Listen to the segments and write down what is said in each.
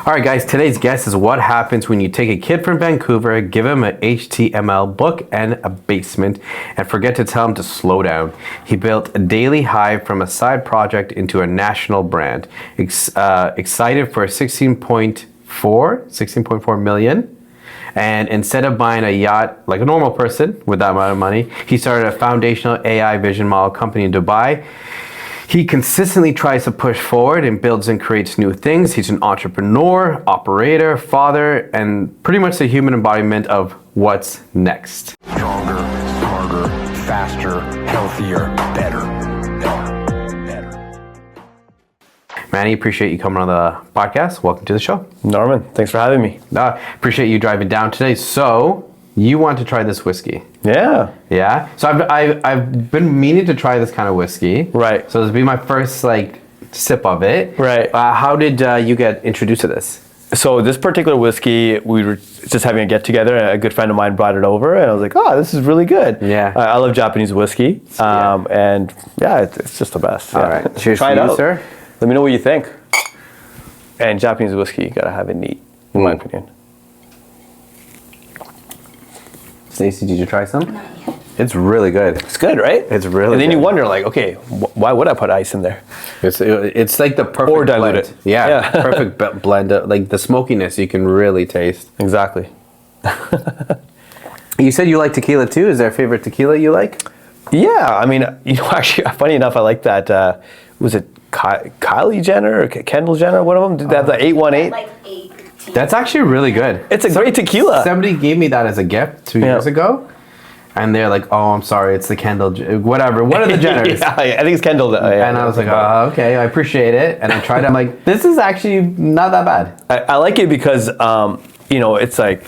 All right, guys, today's guest is what happens when you take a kid from Vancouver, give him an HTML book and a basement, and forget to tell him to slow down. He built a Daily Hive from a side project into a national brand. Excited for 16.4 million. And instead of buying a yacht like a normal person with that amount of money, he started a foundational AI vision model company in Dubai. He consistently tries to push forward and builds and creates new things. He's an entrepreneur, operator, father, and pretty much the human embodiment of what's next. Stronger, harder, faster, healthier, better. Manny, appreciate you coming on the podcast. Welcome to the show. Norman, thanks for having me. Appreciate you driving down today. So you want to try this whiskey? Yeah. Yeah. So I've been meaning to try this kind of whiskey. Right. So this will be my first sip of it. Right. How did you get introduced to this? So this particular whiskey, we were just having a get together, and a good friend of mine brought it over, and I was like, "Oh, this is really good." Yeah. I love Japanese whiskey, and it's just the best. All right. Cheers Try to it you, out, sir. Let me know what you think. And Japanese whiskey, you gotta have it neat, in my opinion. Stacey, did you try some? Not yet. It's really good. It's good, right? It's really And then good. you wonder, okay, why would I put ice in there? It's like the perfect Or dilute blend. it. Yeah, perfect blend. Like the smokiness you can really taste. Exactly. You said you like tequila too. Is there a favorite tequila you like? Yeah, I mean, actually, funny enough, I like that. Was it Kylie Jenner or Kendall Jenner? One of them did that. The 818. Like 18. That's actually really good. It's a great tequila. Somebody gave me that as a gift 2 years ago, and they're like, "Oh, I'm sorry, it's the Kendall, whatever. What are the Jenners?" Yeah, I think it's Kendall. And I was like, "Oh, okay, I appreciate it." And I tried it. I'm like, "This is actually not that bad." I like it because it's like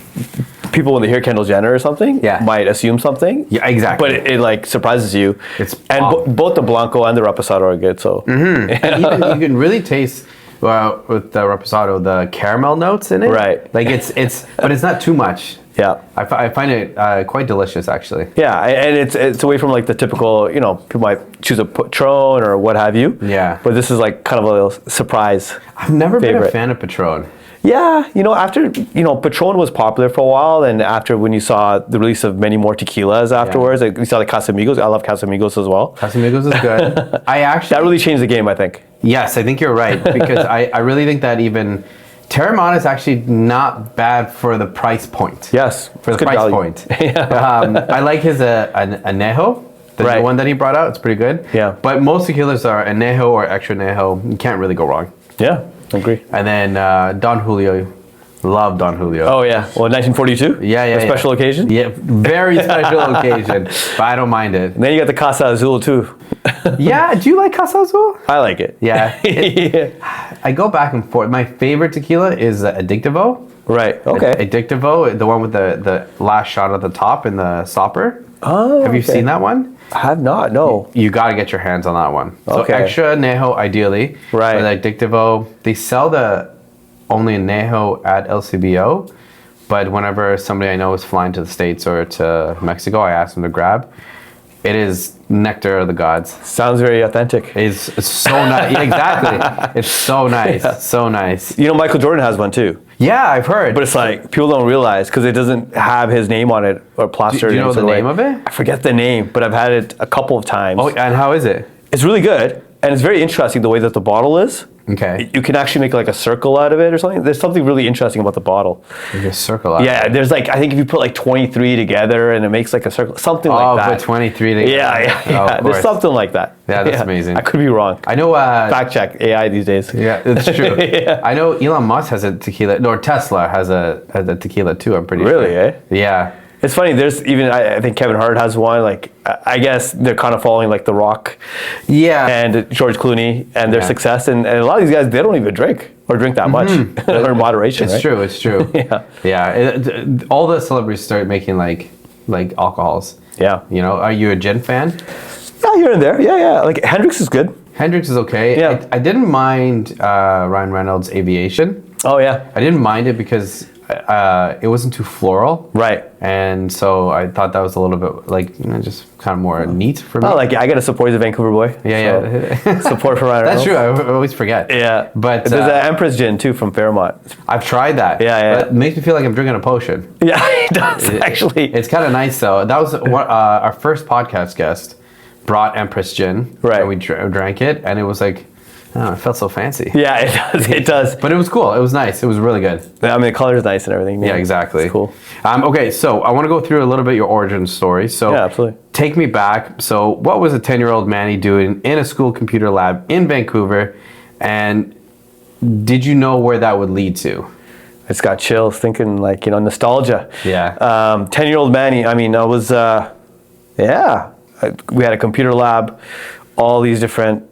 people when they hear Kendall Jenner or something, might assume something. Yeah, exactly. But it like surprises you. And both the Blanco and the Reposado are good. So And even you can really taste. Well, with the Reposado, the caramel notes in it. Right. Like but it's not too much. Yeah. I find it quite delicious, actually. Yeah, and it's away from like the typical, people might choose a Patron or what have you. Yeah. But this is like kind of a little surprise. I've never been a favorite. fan of Patron. Yeah, after, Patron was popular for a while, and after when you saw the release of many more tequilas afterwards, like you saw the Casamigos. I love Casamigos as well. Casamigos is good. That really changed the game, I think. Yes, I think you're right, because I really think that even Terramana is actually not bad for the price point. Yes, For the good price value. point. I like his Anejo, the new one that he brought out. It's pretty good. Yeah. But most tequilas are Anejo or Extra Anejo. You can't really go wrong. Yeah, I agree. And then Don Julio. Love Don Julio. Oh, yeah. Well, 1942? Yeah. A special occasion? Yeah, very special occasion. But I don't mind it. And then you got the Casa Azul, too. Yeah, do you like Casa Azul? I like it. Yeah. I go back and forth. My favorite tequila is Addictivo. Right, okay. Addictivo, the one with the last shot at the top in the stopper. Oh, Have you seen that one? I have not, no. You got to get your hands on that one. Okay. So Extra Anejo, ideally. Right. But Addictivo, they sell only Anejo at LCBO. But whenever somebody I know is flying to the States or to Mexico, I ask them to grab. It is nectar of the gods. Sounds very authentic. It's so nice. Yeah, exactly. It's so nice. Yeah. So nice. Michael Jordan has one, too. Yeah, I've heard. But it's like, people don't realize because it doesn't have his name on it or plastered. Do you know the name of it? I forget the name, but I've had it a couple of times. Oh, and how is it? It's really good, and it's very interesting the way that the bottle is. Okay. You can actually make like a circle out of it or something. There's something really interesting about the bottle. Like a circle out. Yeah, there's I think if you put 23 together and it makes like a circle, something like that. Oh, put 23 together. Yeah. Oh, of There's course. something like that. Yeah, that's amazing. I could be wrong. I know. Fact check AI these days. Yeah, it's true. Yeah. I know Elon Musk has a tequila, or Tesla has a tequila too. I'm pretty Really, sure. eh? Yeah. It's funny. There's even I think Kevin Hart has one. I guess they're kind of following The Rock, and George Clooney and their success. And a lot of these guys, they don't even drink or drink that much or in moderation. It's right? true. It's true. Yeah. All the celebrities started making like alcohols. Yeah. Are you a gin fan? Yeah, here and there. Yeah. Like Hendrix is good. Hendrix is okay. Yeah. I didn't mind Ryan Reynolds' Aviation. Oh yeah. I didn't mind it because it wasn't too floral. Right. And so I thought that was a little bit like, just kind of more neat for me. Oh, like I got to support the Vancouver boy. Yeah. Support for Ryan That's Reynolds. true. I always forget. Yeah. But there's an Empress gin too from Fairmont. I've tried that. Yeah. But it makes me feel like I'm drinking a potion. Yeah, it does actually. It's kind of nice though. That was our first podcast guest brought Empress gin. Right. And we drank it, and it was like, I don't know, it felt so fancy. Yeah, it does. It does. But it was cool. It was nice. It was really good. I mean, the color is nice and everything. Yeah, exactly. It's cool. Okay, so I want to go through a little bit your origin story. So yeah, absolutely. Take me back. So what was a 10-year-old Manny doing in a school computer lab in Vancouver? And did you know where that would lead to? I just got chills thinking like, nostalgia. Yeah. 10-year-old Manny, I mean, I was, we had a computer lab, all these different,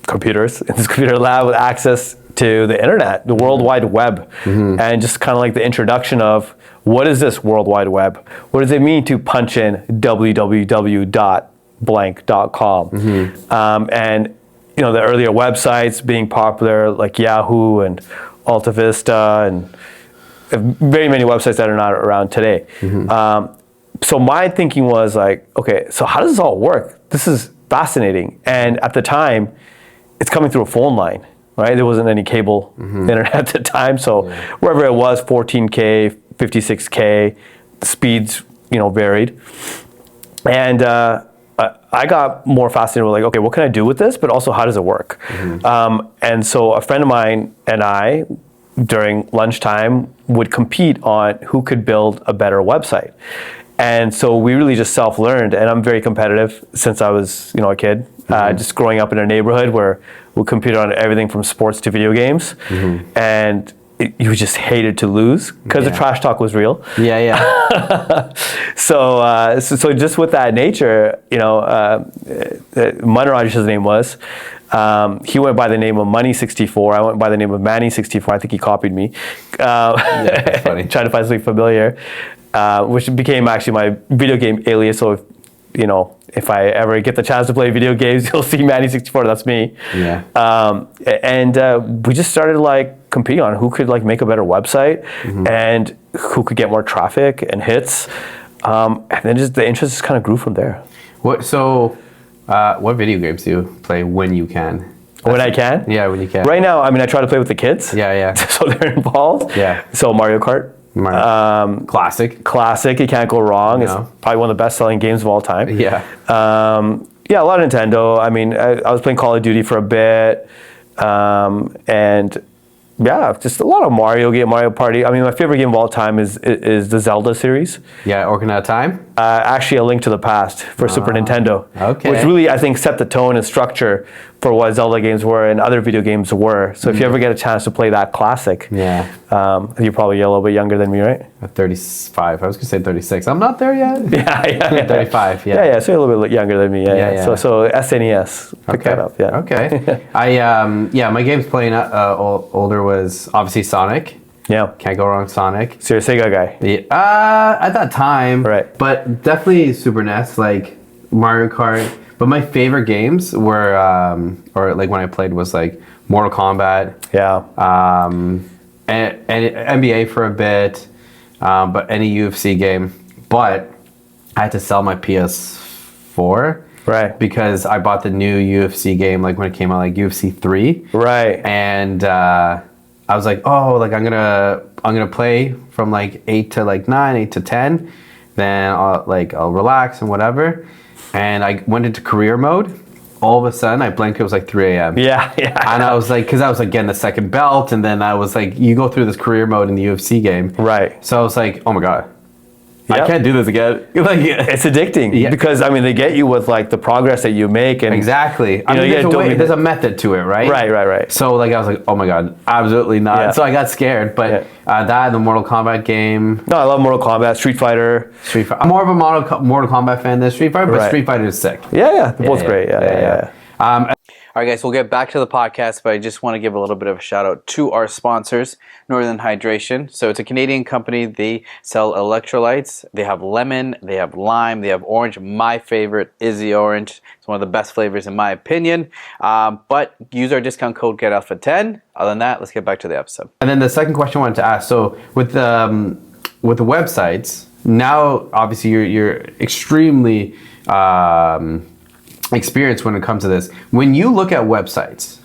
computers in this computer lab with access to the internet, the World Wide Web, and just kind of like the introduction of what is this World Wide Web? What does it mean to punch in www.blank.com? And the earlier websites being popular like Yahoo and Alta Vista and very many websites that are not around today. So my thinking was like, okay, so how does this all work? This is fascinating. And at the time, it's coming through a phone line, right? There wasn't any cable internet at the time. So wherever it was, 14K, 56K, the speeds, varied. And I got more fascinated with like, okay, what can I do with this? But also, how does it work? And so a friend of mine and I, during lunchtime, would compete on who could build a better website. And so we really just self-learned, and I'm very competitive since I was, a kid. Just growing up in a neighborhood where we competed on everything from sports to video games, and you just hated to lose because the trash talk was real. Yeah. So just with that nature, Munraj, his name was. He went by the name of Money64. I went by the name of Manny64. I think he copied me. That's funny. Trying to find something familiar, which became actually my video game alias. So if I ever get the chance to play video games, you'll see Manny64. That's me. Yeah. And we just started like competing on who could like make a better website and who could get more traffic and hits. And then just the interest just kind of grew from there. What video games do you play when you can? When I can? Yeah, when you can. Right now, I mean, I try to play with the kids. Yeah. So they're involved. Yeah. So Mario Kart. Classic. Classic. You can't go wrong. No. It's probably one of the best-selling games of all time. Yeah. A lot of Nintendo. I mean, I was playing Call of Duty for a bit. And yeah, just a lot of Mario Party. I mean, my favorite game of all time is the Zelda series. Yeah, Ocarina of Time? Actually, A Link to the Past for Super Nintendo. Okay. Which really, I think, set the tone and structure for what Zelda games were and other video games were. So if you ever get a chance to play that classic, you're probably a little bit younger than me, right? 35. I was going to say 36. I'm not there yet. Yeah. 35, yeah. Yeah, so you're a little bit younger than me. Yeah. So SNES. Pick that up, yeah. Okay. My games playing older was obviously Sonic. Yeah. Can't go wrong with Sonic. So you're a Sega guy. Yeah. At that time. Right. But definitely Super NES, like Mario Kart. But my favorite games were, or like when I played was like Mortal Kombat. Yeah. And NBA for a bit, but any UFC game. But I had to sell my PS4. Right. Because I bought the new UFC game like when it came out, like UFC 3. Right. And I was like, oh, like I'm gonna play from like 8 to like 9, 8 to 10. Then I'll relax and whatever. And I went into career mode. All of a sudden, I blinked. It was like 3 a.m. Yeah. And I was like, because I was like getting the second belt, and then I was like, you go through this career mode in the UFC game. Right. So I was like, oh my god, Yep. I can't do this again. Like, it's addicting because I mean they get you with like the progress that you make and exactly. I mean, there's a method to it, right? Right. So like I was like, oh my god, absolutely not. Yeah. So I got scared, but that and the Mortal Kombat game. No, I love Mortal Kombat, Street Fighter. I'm more of a Mortal Kombat fan than Street Fighter, but Street Fighter is sick. Yeah, they're both great. Yeah. All right, guys, we'll get back to the podcast, but I just want to give a little bit of a shout out to our sponsors, Northern Hydration. So it's a Canadian company. They sell electrolytes. They have lemon, they have lime, they have orange. My favorite is the orange. It's one of the best flavors in my opinion. But use our discount code GetAlpha10. Other than that, let's get back to the episode. And then the second question I wanted to ask. So with the websites, now obviously you're extremely experienced when it comes to this. When you look at websites,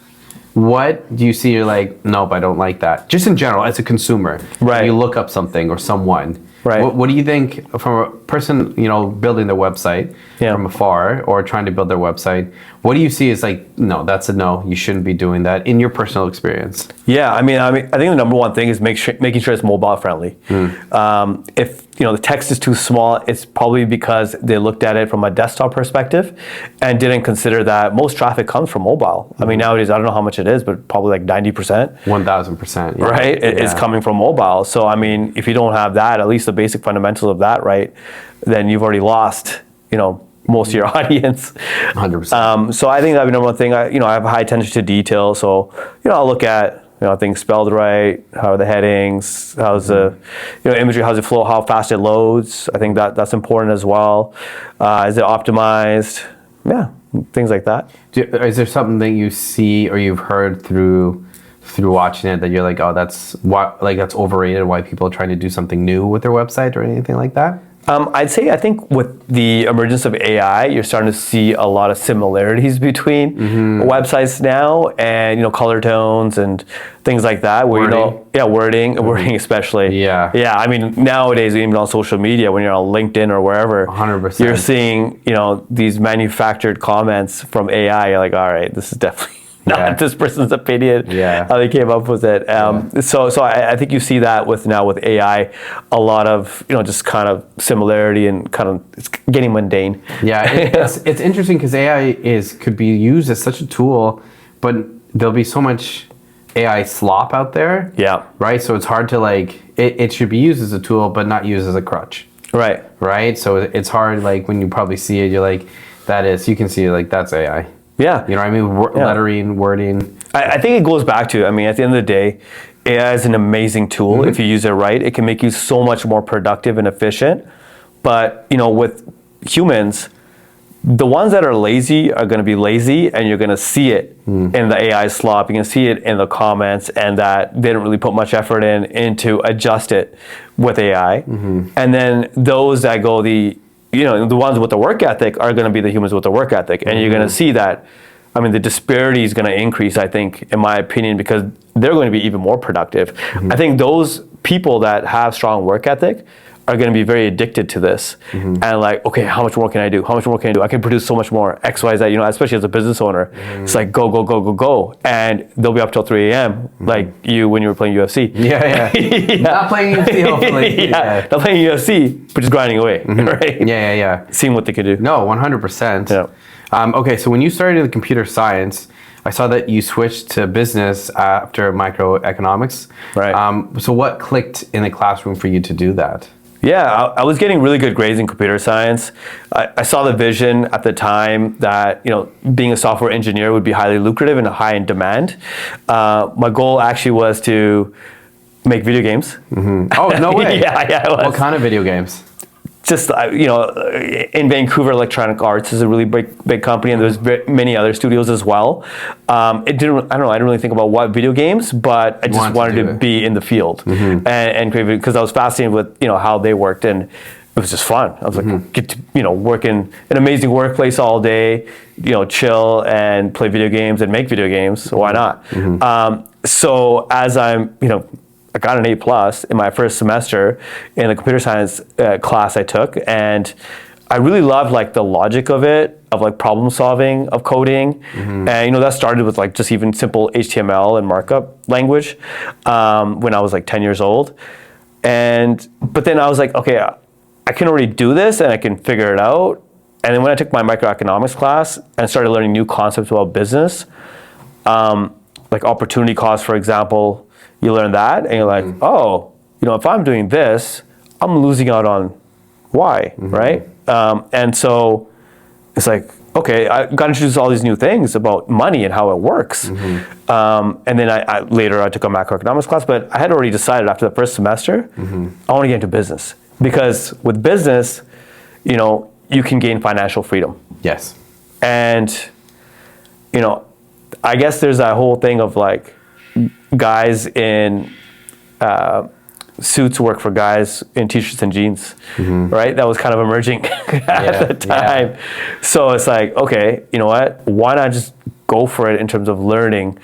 what do you see? You're like, nope, I don't like that. Just in general, as a consumer, Right. You look up something or someone. Right. What do you think from a person, building their website from afar or trying to build their website? What do you see as like, no, that's a no. You shouldn't be doing that in your personal experience. Yeah, I mean, I think the number one thing is making sure it's mobile friendly. If the text is too small, it's probably because they looked at it from a desktop perspective and didn't consider that most traffic comes from mobile. I mean, nowadays I don't know how much it is, but probably like 90%. 1,000%. Yeah. Right, it's coming from mobile. So I mean, if you don't have that, at least the basic fundamentals of that, right, then you've already lost, most of your audience. 100%. So I think that'd be number one thing. I have a high attention to detail. So I'll look at things spelled right, how are the headings, how's the imagery, how's it flow, how fast it loads. I think that's important as well. Is it optimized? Yeah, things like that. Is there something that you see or you've heard through watching it that you're like, oh, that's overrated? Why people are trying to do something new with their website or anything like that? I think with the emergence of AI, you're starting to see a lot of similarities between websites now, and color tones and things like that. Where wording especially. Yeah. I mean, nowadays even on social media, when you're on LinkedIn or wherever, 100%. you're seeing these manufactured comments from AI. You're like, all right, this is definitely not this person's opinion, how they came up with it. So I think you see that with AI, a lot of just kind of similarity and kind of it's getting mundane. Yeah, it's interesting because AI could be used as such a tool, but there'll be so much AI slop out there. Yeah. Right. So it's hard to it should be used as a tool, but not used as a crutch. Right. Right. So it's hard. Like when you probably see it, you're like, you can see it, that's AI. Yeah. You know what I mean? Lettering, wording. I think it goes back to, at the end of the day, AI is an amazing tool. If you use it right, it can make you so much more productive and efficient. But, with humans, the ones that are lazy are going to be lazy, and you're going to see it in the AI slop. You can see it in the comments, and that they didn't really put much effort into adjust it with AI. And then those that go the ones with the work ethic are going to be the humans with the work ethic. And you're going to see that, the disparity is going to increase, I think, in my opinion, because they're going to be even more productive. I think those people that have strong work ethic are going to be very addicted to this. And okay, how much more can I do? How much more can I do? I can produce so much more, X, Y, Z, especially as a business owner. It's like, go, go, go, go, go. And they'll be up till 3 a.m. like you when you were playing UFC. Yeah. Not playing UFC, hopefully. Not playing UFC, but just grinding away, right? Yeah. Seeing what they could do. No, 100%. Yeah. Okay, so when you started in computer science, I saw that you switched to business after microeconomics. Right. So what clicked in the classroom for you to do that? Yeah, I was getting really good grades in computer science. I saw the vision at the time that being a software engineer would be highly lucrative and high in demand. My goal actually was to make video games. Oh, no way! Yeah, it was. What kind of video games? Just in Vancouver, Electronic Arts is a really big company, and there's many other studios as well. I didn't really think about what video games, but I just wanted to be in the field and create, because I was fascinated with how they worked, and it was just fun. I was like, get to work in an amazing workplace all day, chill and play video games and make video games. So why not? So as I got an A+ in my first semester in the computer science class I took, and I really loved the logic of it, of problem solving, of coding, and that started with just even simple HTML and markup language when I was 10 years old, but then I was like, okay, I can already do this and I can figure it out. And then when I took my microeconomics class and started learning new concepts about business, like opportunity cost, for example. You learn that, and you're like, oh, if I'm doing this, I'm losing out on Y, right? And so it's like, okay, I got introduced to all these new things about money and how it works. And then I later I took a macroeconomics class, but I had already decided after the first semester, I want to get into business. Because with business, you know, you can gain financial freedom. Yes. And, you know, I guess there's that whole thing of like guys in suits work for guys in t-shirts and jeans, right? That was kind of emerging at the time. Yeah. So it's like, okay, you know what? Why not just go for it in terms of learning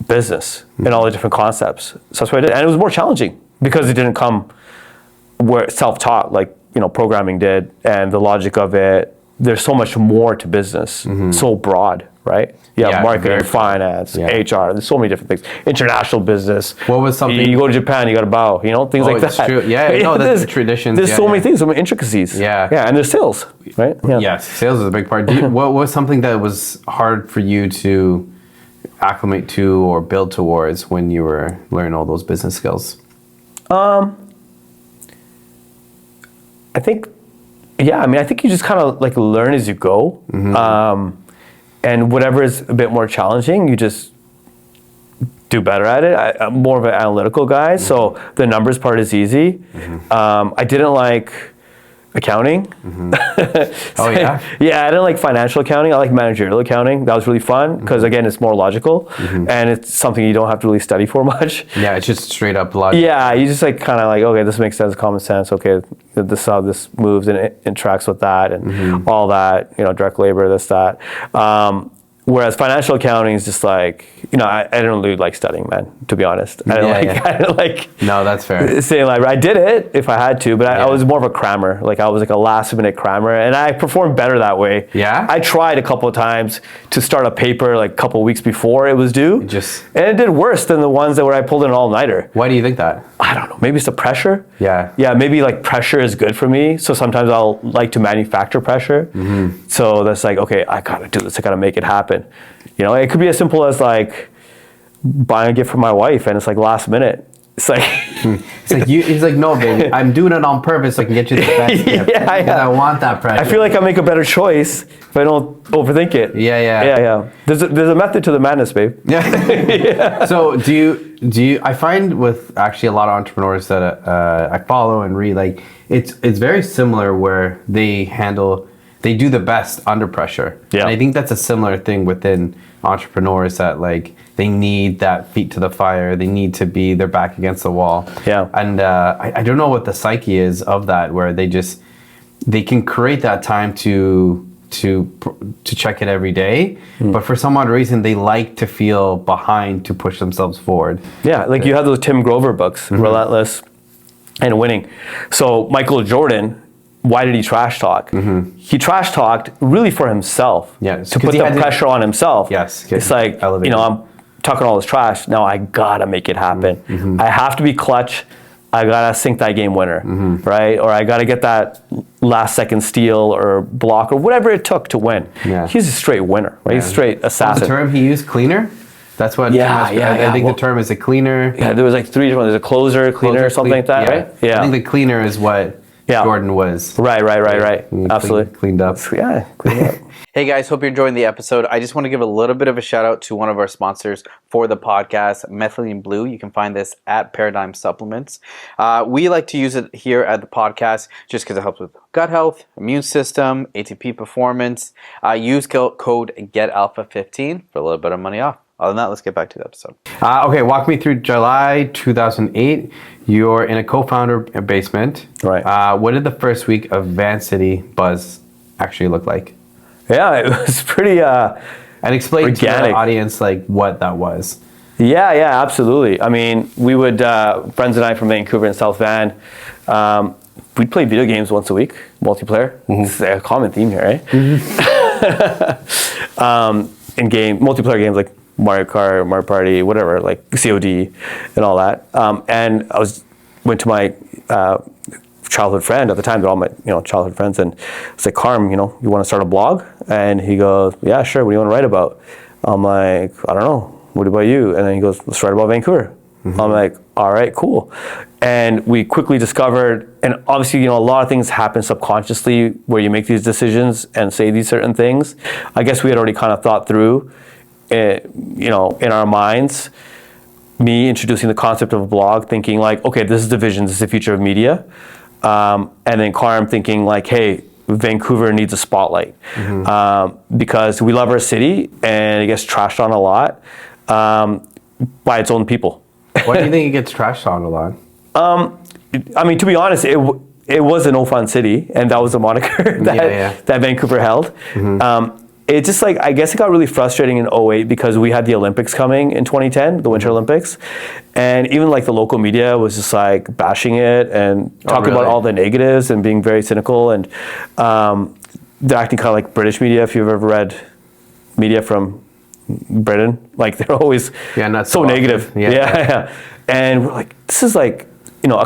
business and all the different concepts? So that's what I did. And it was more challenging because it didn't come where self-taught like, you know, programming did, and the logic of it. There's so much more to business, so broad, right? You have marketing, finance, HR. There's so many different things. International business. What was something? You go to Japan, you got to bow. You know, things like that. True. Yeah, no, that's the traditions. There's so many things, so many intricacies. Yeah, and there's sales, right? Yeah. Yes, sales is a big part. What was something that was hard for you to acclimate to or build towards when you were learning all those business skills? I think. Yeah, I mean, I think you just kind of like learn as you go. And whatever is a bit more challenging, you just do better at it. I'm more of an analytical guy, so the numbers part is easy. I didn't like accounting. Oh yeah? Yeah, I didn't like financial accounting. I like managerial accounting. That was really fun because again, it's more logical and it's something you don't have to really study for much. Yeah, it's just straight up logic. Yeah, you just like kind of like, okay, this makes sense, common sense. Okay, this is how this moves and it interacts with that and all that, you know, direct labor, this, that. Whereas financial accounting is just like, you know, I don't really like studying, man, to be honest. I don't like No, that's fair. Saying like, I did it if I had to, but I was more of a crammer. Like I was like a last minute crammer and I performed better that way. Yeah? I tried a couple of times to start a paper like a couple of weeks before it was due. And it did worse than the ones that where I pulled an all-nighter. Why do you think that? I don't know. Maybe it's the pressure. Yeah. Yeah, maybe like pressure is good for me. So sometimes I'll like to manufacture pressure. So that's like, okay, I gotta do this. I gotta make it happen. You know, it could be as simple as like buying a gift for my wife and it's like last minute. It's like, he's like, no, baby, I'm doing it on purpose so I can get you the best gift. I want that pressure. I feel like I make a better choice if I don't overthink it. Yeah. There's a method to the madness, babe. So do you? I find with actually a lot of entrepreneurs that I follow and read, like it's very similar where they do the best under pressure. Yeah. And I think that's a similar thing within entrepreneurs that like they need that feet to the fire. They need to be their back against the wall. Yeah. And I don't know what the psyche is of that, where they can create that time to check it every day, but for some odd reason they like to feel behind to push themselves forward. Yeah, like you have those Tim Grover books, Relentless and Winning. So Michael Jordan, why did he trash talk? He trash talked really for himself. Yeah, to put the pressure on himself. Yes, it's like, you know, I'm talking all this trash. Now I gotta make it happen. I have to be clutch. I gotta sink that game winner, right? Or I gotta get that last second steal or block or whatever it took to win. Yeah. He's a straight winner, right? He's a straight assassin. The term he used, cleaner? That's what. I think the term is a cleaner. Yeah, there was like three different. There's a closer, something like that, right? Yeah. I think the cleaner is what Jordan was. Right. Absolutely. Cleaned up. Yeah, cleaned up. Hey guys, hope you're enjoying the episode. I just want to give a little bit of a shout out to one of our sponsors for the podcast, Methylene Blue. You can find this at Paradigm Supplements. We like to use it here at the podcast just because it helps with gut health, immune system, ATP performance. Use code GETALPHA15 for a little bit of money off. Other than that, let's get back to the episode. Okay, walk me through July 2008. You're in a co-founder basement. Right. What did the first week of Vancity Buzz actually look like? Yeah, it was pretty and explain organic to the audience like what that was. Yeah, absolutely. I mean, we would friends and I from Vancouver and South Van, we'd play video games once a week, multiplayer. It's a common theme here, right? In multiplayer games like Mario Kart, Mario Party, whatever, like COD and all that. And I went to my childhood friend at the time. They're all my childhood friends, and I was like, Carm, you want to start a blog? And he goes, yeah, sure. What do you want to write about? I'm like, I don't know. What about you? And then he goes, let's write about Vancouver. I'm like, all right, cool. And we quickly discovered, and obviously, a lot of things happen subconsciously where you make these decisions and say these certain things. I guess we had already kind of thought through, in our minds, me introducing the concept of a blog, thinking like, okay, this is the vision, this is the future of media. And then Carm thinking like, hey, Vancouver needs a spotlight because we love our city and it gets trashed on a lot by its own people. Why do you think it gets trashed on a lot? I mean, to be honest, it was a no fun city, and that was the moniker that Vancouver held. It just I guess it got really frustrating in 2008 because we had the Olympics coming in 2010, the Winter Olympics, and even the local media was just bashing it and talking about all the negatives and being very cynical, and they're acting kind of like British media. If you've ever read media from Britain, they're always not so negative. Yeah. And we're like, this is a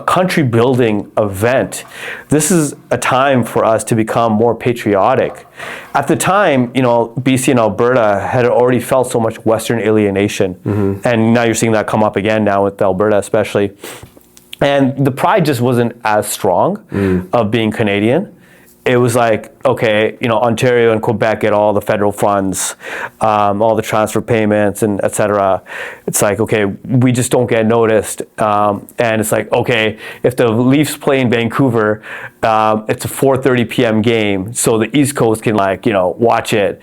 country building event. This is a time for us to become more patriotic. At the time, BC and Alberta had already felt so much Western alienation. And now you're seeing that come up again now with Alberta especially. And the pride just wasn't as strong of being Canadian. It was okay, Ontario and Quebec get all the federal funds, all the transfer payments and et cetera. It's okay, we just don't get noticed. And it's okay, if the Leafs play in Vancouver, it's a 4:30 p.m. game, so the East Coast can watch it.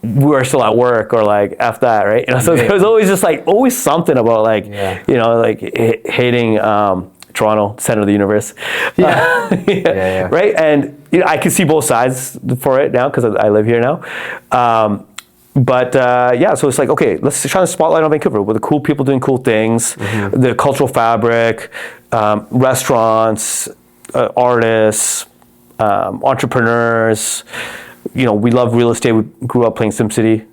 We're still at work or F that, right? So there was always just always something about hating Toronto, center of the universe. Right? And I can see both sides for it now because I live here now. So it's okay, let's try to spotlight on Vancouver with the cool people doing cool things, the cultural fabric, restaurants, artists, entrepreneurs. We love real estate. We grew up playing SimCity.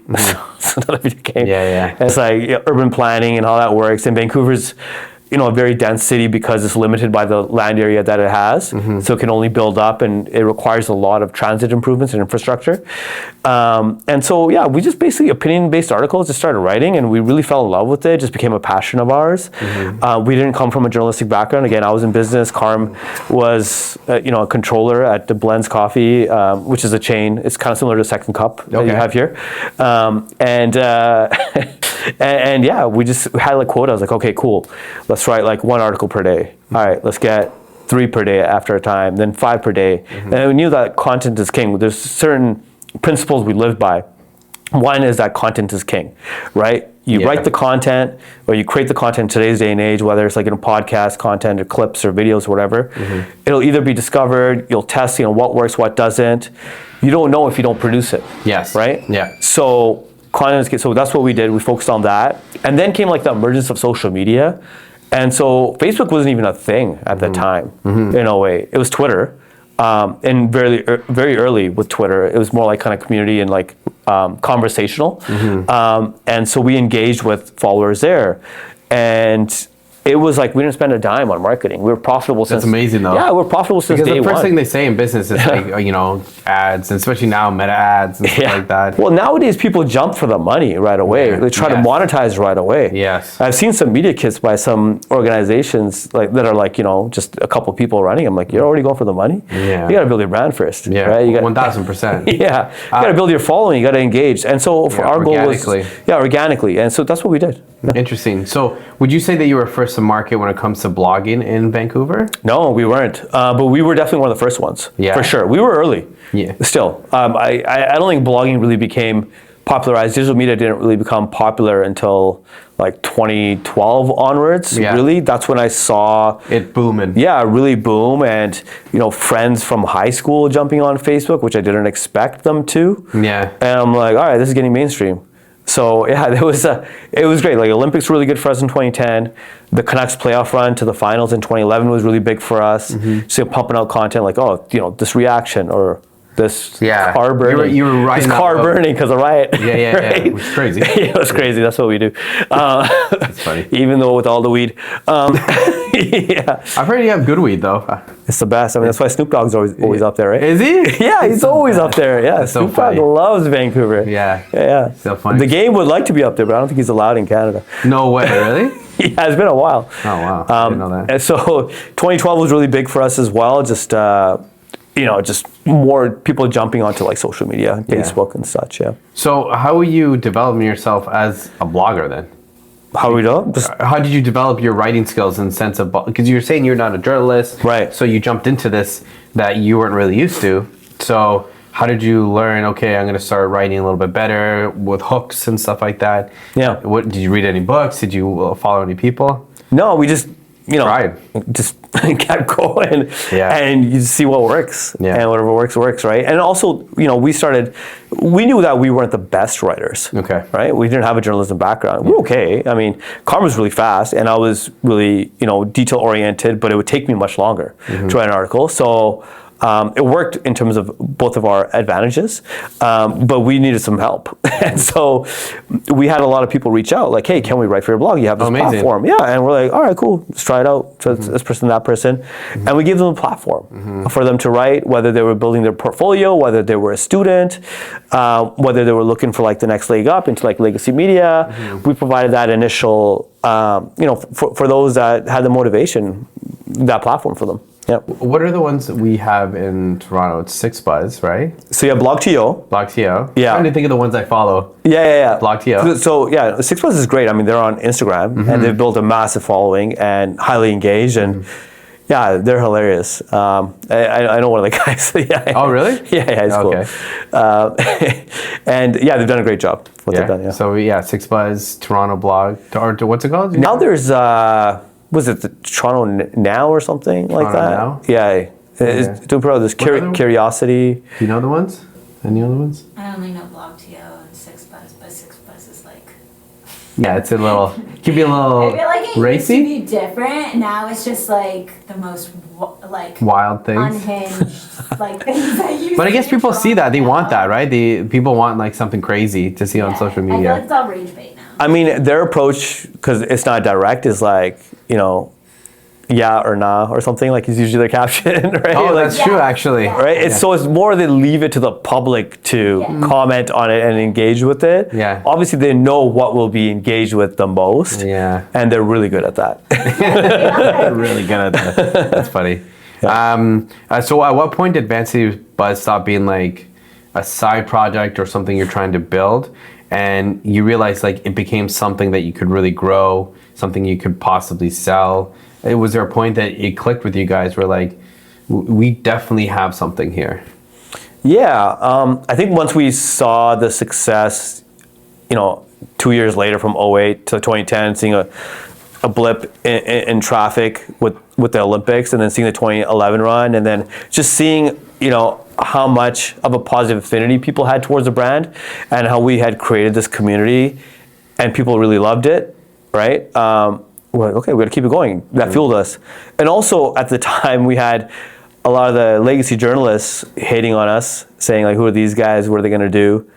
It's another video game. And it's urban planning and how that works. And Vancouver's a very dense city because it's limited by the land area that it has. So it can only build up, and it requires a lot of transit improvements and infrastructure. And so, we just basically opinion-based articles just started writing, and we really fell in love with it. It just became a passion of ours. We didn't come from a journalistic background. Again, I was in business. Carm was, a controller at the Blends Coffee, which is a chain. It's kind of similar to Second Cup that you have here. And we just had quota. I was okay, cool. Let's write one article per day. All right, let's get 3 per day after a time, then 5 per day. And we knew that content is king. There's certain principles we live by. One is that content is king, right? You write the content, or you create the content in today's day and age, whether it's in a podcast content or clips or videos or whatever. It'll either be discovered, you'll test, what works, what doesn't. You don't know if you don't produce it. Yes. Right? Yeah. So so that's what we did. We focused on that. And then came the emergence of social media. And so Facebook wasn't even a thing at the time, in a way. It was Twitter. And very, very early with Twitter, it was more kind of community and conversational. And so we engaged with followers there. And it was we didn't spend a dime on marketing. We were profitable since... That's amazing, though. Yeah, we're profitable since day one. Because the first thing they say in business is, ads, and especially now, meta ads and stuff like that. Well, nowadays, people jump for the money right away. They try to monetize right away. Yes. I've seen some media kits by some organizations that are just a couple people running. I'm you're already going for the money? Yeah. You got to build your brand first. Yeah, right? 1,000%. Yeah. You got to build your following. You got to engage. And so for our goal was... organically. And so that's what we did. Interesting. So would you say that you were first to market when it comes to blogging in Vancouver? No, we weren't. But we were definitely one of the first ones. Yeah. For sure. We were early. Yeah. Still. I don't think blogging really became popularized. Digital media didn't really become popular until 2012 onwards. Yeah. Really? That's when I saw it booming. Yeah, really boom. And, friends from high school jumping on Facebook, which I didn't expect them to. Yeah. And I'm all right, this is getting mainstream. So it was great. Olympics were really good for us in 2010. The Canucks playoff run to the finals in 2011 was really big for us. So pumping out content this reaction or this car burning. You were this car burning because of riot. Yeah. Right? It was crazy. It was crazy. That's what we do. That's funny. Even though with all the weed. I've heard you have good weed though. It's the best. I mean, that's why Snoop Dogg's always up there, right? Is he? Yeah, he's always up there. Yeah, Snoop Dogg loves Vancouver. Yeah. So funny. The game would like to be up there, but I don't think he's allowed in Canada. No way, really? Yeah, it's been a while. Oh wow, I didn't know that. And so 2012 was really big for us as well. Just just more people jumping onto like social media, Facebook and such. Yeah. So how are you developing yourself as a blogger then? How are we doing? Just How did you develop your writing skills in the sense of, because you're saying you're not a journalist, Right. So you jumped into this that you weren't really used to. So how did you learn? Okay, I'm going to start writing a little bit better with hooks and stuff like that. Yeah. What did you read any books? Did you follow any people? no, we just Tried. just kept going, Yeah. and you see what works, Yeah. and whatever works, right? And also, we knew that we weren't the best writers, Okay. right? We didn't have a journalism background. We're okay. I mean, Carm was really fast, and I was really, detail oriented, but it would take me much longer to write an article. So it worked in terms of both of our advantages, but we needed some help. And so we had a lot of people reach out, like, hey, can we write for your blog? You have this Amazing. platform. Yeah, and we're like, all right, cool, let's try it out. So it's this person, that person. And we gave them a platform for them to write, whether they were building their portfolio, whether they were a student, whether they were looking for like the next leg up into like legacy media. We provided that initial, for those that had the motivation, that platform for them. Yeah. What are the ones that we have in Toronto? It's Six Buzz, right? So you have Blog.to. Blog.to. Yeah. I'm trying to think of the ones I follow. Yeah. Blog.to. So yeah, Six Buzz is great. I mean, they're on Instagram and they've built a massive following and highly engaged, and yeah, they're hilarious. I know one of the guys. Yeah. Oh, really? Yeah, he's Okay. cool. And yeah, they've done a great job. What they've done. Yeah. So Six Buzz, Toronto blog, or what's it called? Now there's was it the Toronto Now or something like that? Now? Yeah. It's doing pro. There's What other- Curiosity. Do you know the ones? Any other ones? I only know Blog.to and Six Buzz, but Six Buzz is like. Yeah, it's a little. Can be a little I feel like it racy. used to be different. Now it's just like the most Wild things. unhinged like things that you. But I guess see in people see that. They Toronto want that, now. right? People want like something crazy to see on Yeah. social I feel media. like it's all rage bait now. I mean, their approach, because it's not direct, is like, yeah or nah or something, like is usually their caption, right? Oh, Like, that's true, Yeah. actually. Yeah. right? So it's more they leave it to the public to Yeah. comment on it and engage with it. Yeah. Obviously, they know what will be engaged with the most. Yeah. And they're really good at that. They're really good at that. That's funny. So at what point did Vancity Buzz stop being like a side project or something you're trying to build, and you realize like it became something that you could really grow, something you could possibly sell? Was there a point that it clicked with you guys where like, we definitely have something here? Yeah, I think once we saw the success, 2 years later from 2008 to 2010, seeing a blip in traffic with the Olympics, and then seeing the 2011 run, and then just seeing, how much of a positive affinity people had towards the brand, and how we had created this community, and people really loved it, right? We're like, okay, we got to keep it going. That fueled us. And also at the time, we had a lot of the legacy journalists hating on us, saying like, who are these guys? What are they going to do?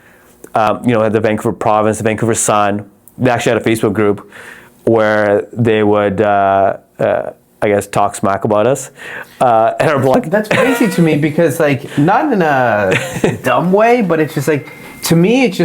At the Vancouver Province, the Vancouver Sun, they actually had a Facebook group where they would, talk smack about us. And our blog. That's crazy to me because like, not in a dumb way, but it's just like, to me, it's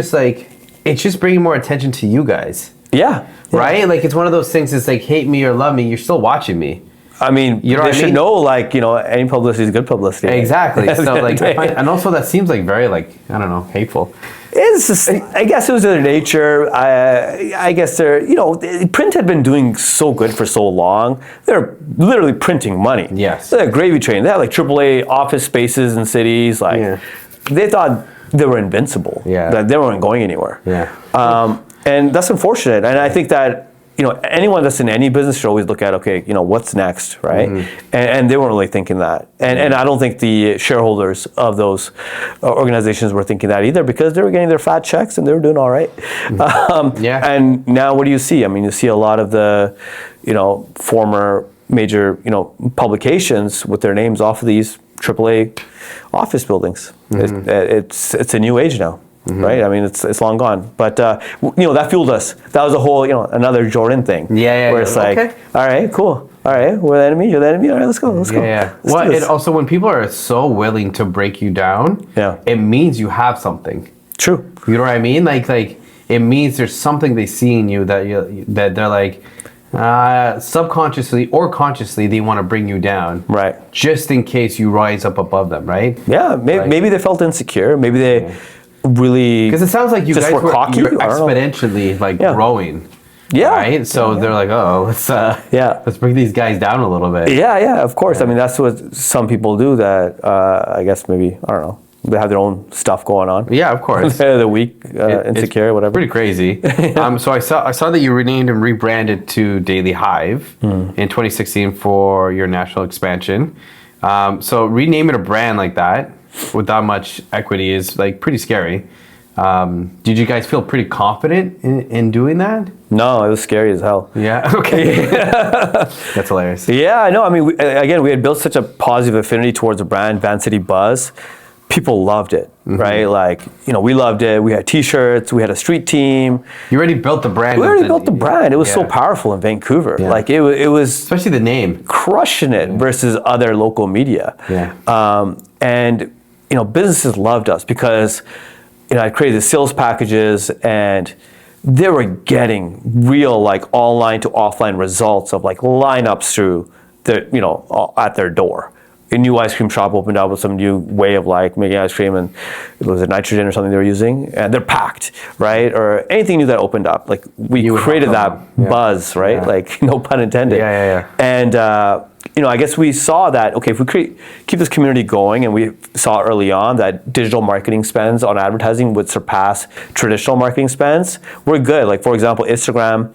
just bringing more attention to you guys. Yeah. Right? Like, it's one of those things, it's like, hate me or love me, you're still watching me. I mean, You know they what I should mean? know, like, any publicity is good publicity. Exactly. At the So end like, of the day. and also that seems like very like, I don't know, hateful. It's just, I guess it was their nature. I guess print had been doing so good for so long. They're literally printing money. Yes. They're a gravy train. They had like AAA office spaces in cities. Like, Yeah. they thought they were invincible. Yeah. That they weren't going anywhere. Yeah. And that's unfortunate. And I think that, anyone that's in any business should always look at, okay, what's next, right? And they weren't really thinking that. And I don't think the shareholders of those organizations were thinking that either, because they were getting their fat checks and they were doing all right. Yeah. And now what do you see? I mean, you see a lot of the, former major, publications with their names off of these AAA office buildings. It's a new age now. Right, I mean it's long gone, but that fueled us. That was a whole Yeah, another Jordan thing. Where it's like, okay. all right, cool, all right, we're the enemy, you're the enemy. All right, let's go. Yeah. Let's Well, do this. it also, when people are so willing to break you down, Yeah. it means you have something. True. You know what I mean? Like it means there's something they see in you that they're like, subconsciously or consciously, they want to bring you down. Right. Just in case you rise up above them, right? Yeah, maybe they felt insecure. Maybe they really... Because it sounds like you just guys were cocky. you're I don't know. exponentially growing. Yeah. Right? So they're like, oh, let's bring these guys down a little bit. Yeah, of course. I mean, that's what some people do that, I guess maybe, I don't know, they have their own stuff going on. Yeah, of course. They're weak, insecure, it's whatever. Pretty crazy. So I saw that you renamed and rebranded to Daily Hive in 2016 for your national expansion. So renaming a brand like that without much equity is like pretty scary. Did you guys feel pretty confident in doing that? No, it was scary as hell. Yeah. Okay. That's hilarious. Yeah, no, I mean, we had built such a positive affinity towards the brand, Vancity Buzz. People loved it, right? Like, we loved it. We had T-shirts. We had a street team. You already built the brand. We already built the brand. It was so powerful in Vancouver. Yeah. Like, it was... Especially the name. Crushing it versus other local media. Yeah. And, businesses loved us because, I created the sales packages and they were getting real, like, online to offline results of, like, lineups through at their door. A new ice cream shop opened up with some new way of like making ice cream, and it was a nitrogen or something they were using, and they're packed, right? Or anything new that opened up, like we created that buzz, right? Yeah. Like no pun intended. Yeah. And I guess we saw that okay, if we keep this community going, and we saw early on that digital marketing spends on advertising would surpass traditional marketing spends, we're good. Like for example, Instagram,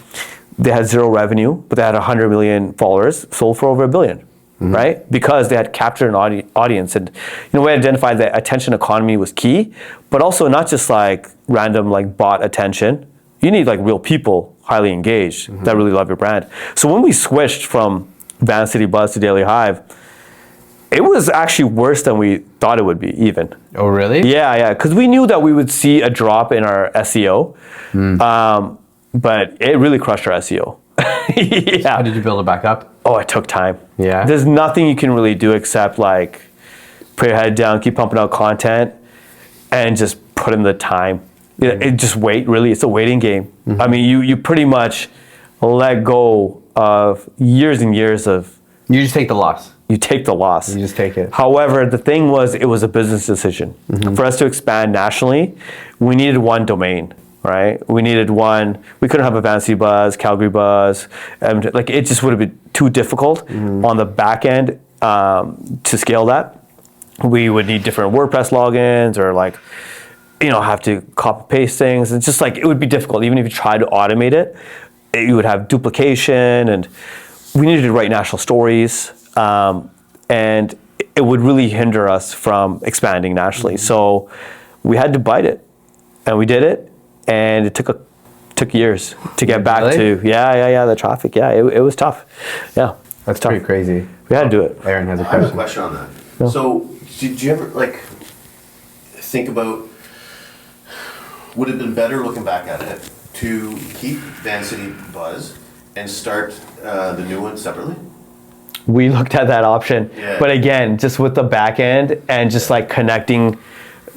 they had zero revenue, but they had 100 million followers, sold for over $1 billion. Mm-hmm. Right? Because they had captured an audience, and we identified that attention economy was key, but also not just like random like bot attention. You need like real people, highly engaged, that really love your brand. So when we switched from Vancity Buzz to Daily Hive, it was actually worse than we thought it would be even. Oh really? Yeah, because we knew that we would see a drop in our SEO, but it really crushed our SEO. How did you build it back up? Oh, it took time. Yeah. There's nothing you can really do except like put your head down, keep pumping out content, and just put in the time. It just wait, really. It's a waiting game. Mm-hmm. I mean, you pretty much let go of years and years of... You just take the loss. You take the loss. You just take it. However, the thing was, it was a business decision. Mm-hmm. For us to expand nationally, we needed one domain. Right? We needed one. We couldn't have a Vancity Buzz, Calgary Buzz, and like it just would have been too difficult on the back end to scale that. We would need different WordPress logins or like, have to copy paste things. It's just like it would be difficult. Even if you tried to automate it, you would have duplication, and we needed to write national stories, and it would really hinder us from expanding nationally. So we had to bite it, and we did it. And it took years to get back to the traffic. Yeah, it was tough. Yeah, that's tough. pretty crazy. We had to do it. Aaron has a I have a question. question on that. No. So, did you ever think about, would it have been better looking back at it to keep Vancity Buzz and start the new one separately? We looked at that option, but again, just with the back end and just like connecting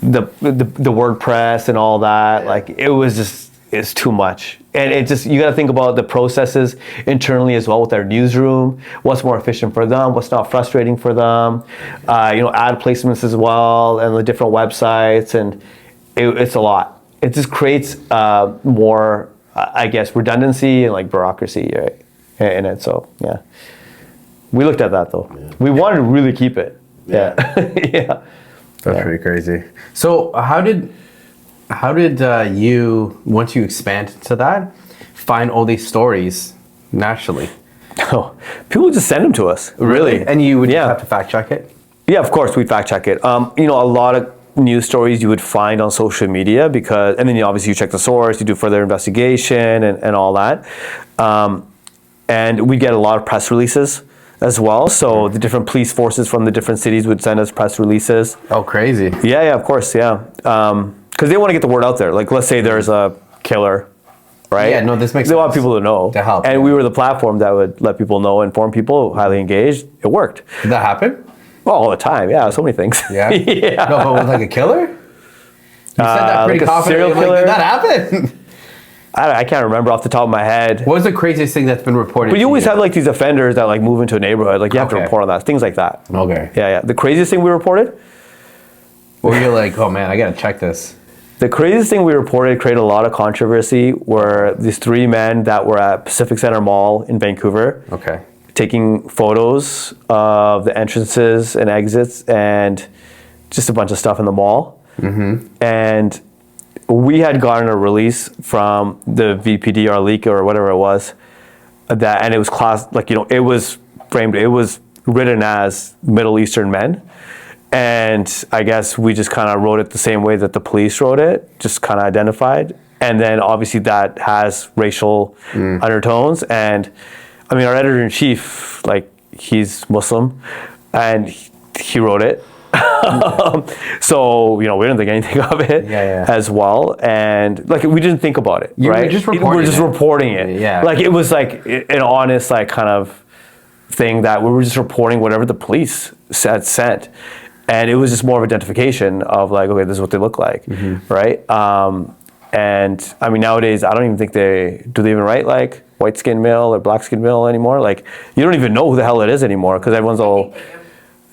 the WordPress and all that, like it's too much. And it just, you got to think about the processes internally as well with our newsroom, what's more efficient for them, what's not frustrating for them, ad placements as well, and the different websites, and it's a lot. It just creates more, I guess, redundancy and like bureaucracy, right, in it. So yeah, we looked at that though. Yeah. We wanted to really keep it. Yeah. Yeah. That's pretty crazy. So how did you, once you expanded to that, find all these stories nationally? Oh, people just send them to us. Really? And you would have to fact check it? Yeah, of course we'd fact check it. A lot of news stories you would find on social media and then obviously you check the source, you do further investigation and all that. And we get a lot of press releases as well. So the different police forces from the different cities would send us press releases. Oh, crazy. Yeah, of course, yeah. Because they want to get the word out there. Like, let's say there's a killer, right? Yeah, no, this makes sense. They want people to know. To help. And we were the platform that would let people know, inform people, highly engaged. It worked. Did that happen? Well, all the time, yeah, so many things. Yeah? Yeah. No, but with like a killer? You said that pretty like a confidently. serial killer? Did that happen? I can't remember off the top of my head. What was the craziest thing that's been reported? But you always have like these offenders that like move into a neighborhood. Like you have to Okay. report on that. Things like that. Okay. Yeah. The craziest thing we reported? Where you're like, oh man, I gotta check this. The craziest thing we reported created a lot of controversy were these 3 men that were at Pacific Center Mall in Vancouver. Okay. Taking photos of the entrances and exits and just a bunch of stuff in the mall. Mm-hmm. And we had gotten a release from the VPD or leak or whatever it was, that, and it was it was framed, it was written as Middle Eastern men. And I guess we just kind of wrote it the same way that the police wrote it, just kind of identified. And then obviously that has racial undertones. And I mean, our editor-in-chief, like, he's Muslim, and he wrote it. So, we didn't think anything of it as well. And, like, we didn't think about it, You were right? just We're just reporting it. Yeah. Like, it was, like, an honest, like, kind of thing that we were just reporting whatever the police had sent. And it was just more of identification of, like, okay, this is what they look like, right? And, I mean, nowadays, I don't even think do they even write, like, white-skinned male or black-skinned male anymore? Like, you don't even know who the hell it is anymore because everyone's all...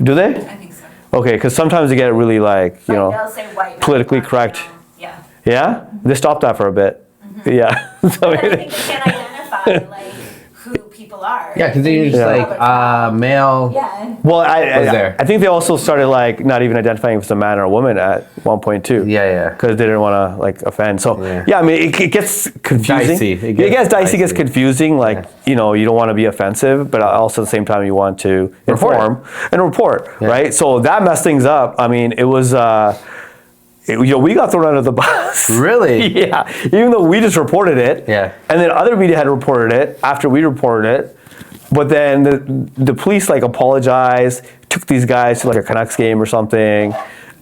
Do they? I think so. Okay, because sometimes they get really, like, They'll say white, politically black, correct. Yeah. Yeah? They stopped that for a bit. Yeah. So, But I think they can't identify, like, who people are. Yeah, because then you're just like, male. Yeah. well, there? I think they also started, like, not even identifying if it's a man or a woman at one point, too. Yeah. Because they didn't want to, like, offend. So, I mean, it gets confusing. Dicey. It gets dicey, gets confusing. Like, you don't want to be offensive, but also at the same time, you want to inform and report, right? So that messed things up. I mean, it was... we got thrown under the bus. Really? Yeah. Even though we just reported it. Yeah. And then other media had reported it after we reported it. But then the police like apologized, took these guys to like a Canucks game or something,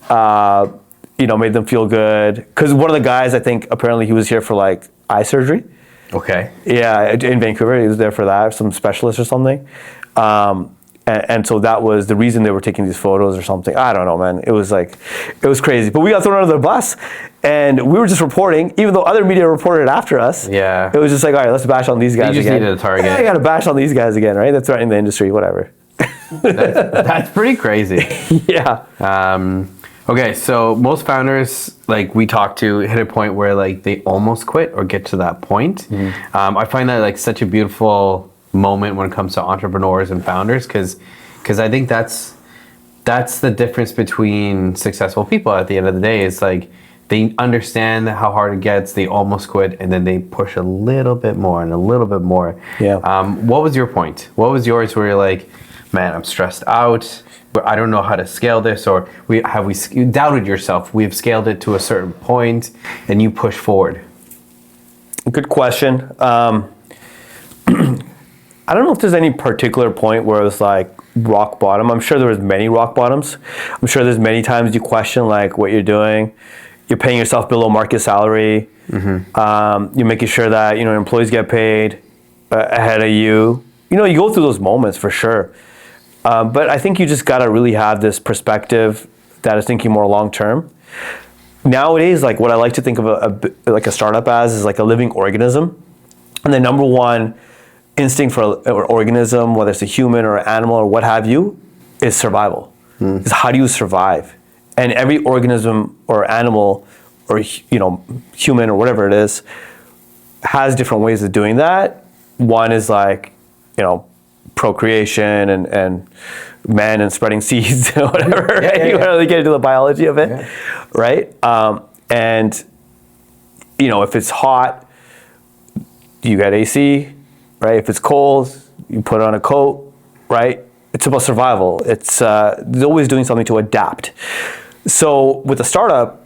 made them feel good. Because one of the guys, I think apparently he was here for like eye surgery. Okay. Yeah, in Vancouver, he was there for that, some specialist or something. And so that was the reason they were taking these photos or something. I don't know, man. It was crazy. But we got thrown under the bus, and we were just reporting, even though other media reported after us. Yeah. It was just like, all right, let's bash on these guys You just again. needed a target. Yeah, you got to bash on these guys again, right? They're threatening the industry, whatever. That's pretty crazy. Yeah. Okay, so most founders, like we talked to, hit a point where like they almost quit or get to that point. I find that like such a beautiful moment when it comes to entrepreneurs and founders because I think that's the difference between successful people at the end of the day. It's like they understand how hard it gets, they almost quit, and then they push a little bit more and a little bit more. Yeah. What was your point? What was yours where you're like, man, I'm stressed out, but I don't know how to scale this, or you doubted yourself, we've scaled it to a certain point and you push forward? Good question. I don't know if there's any particular point where it was like rock bottom. I'm sure there was many rock bottoms. I'm sure there's many times you question like what you're doing. You're paying yourself below market salary. You're making sure that employees get paid ahead of you. You go through those moments for sure. But I think you just gotta really have this perspective that is thinking more long term. Nowadays, like what I like to think of a startup as is like a living organism, and the number one instinct for an organism, whether it's a human or an animal or what have you, is survival. Is how do you survive? And every organism or animal or human or whatever it is has different ways of doing that. One is like procreation and men and spreading seeds or whatever. Right? You really get into the biology of it, right? And if it's hot, you get AC. Right? If it's cold, you put on a coat, right? It's about survival. It's always doing something to adapt. So with a startup,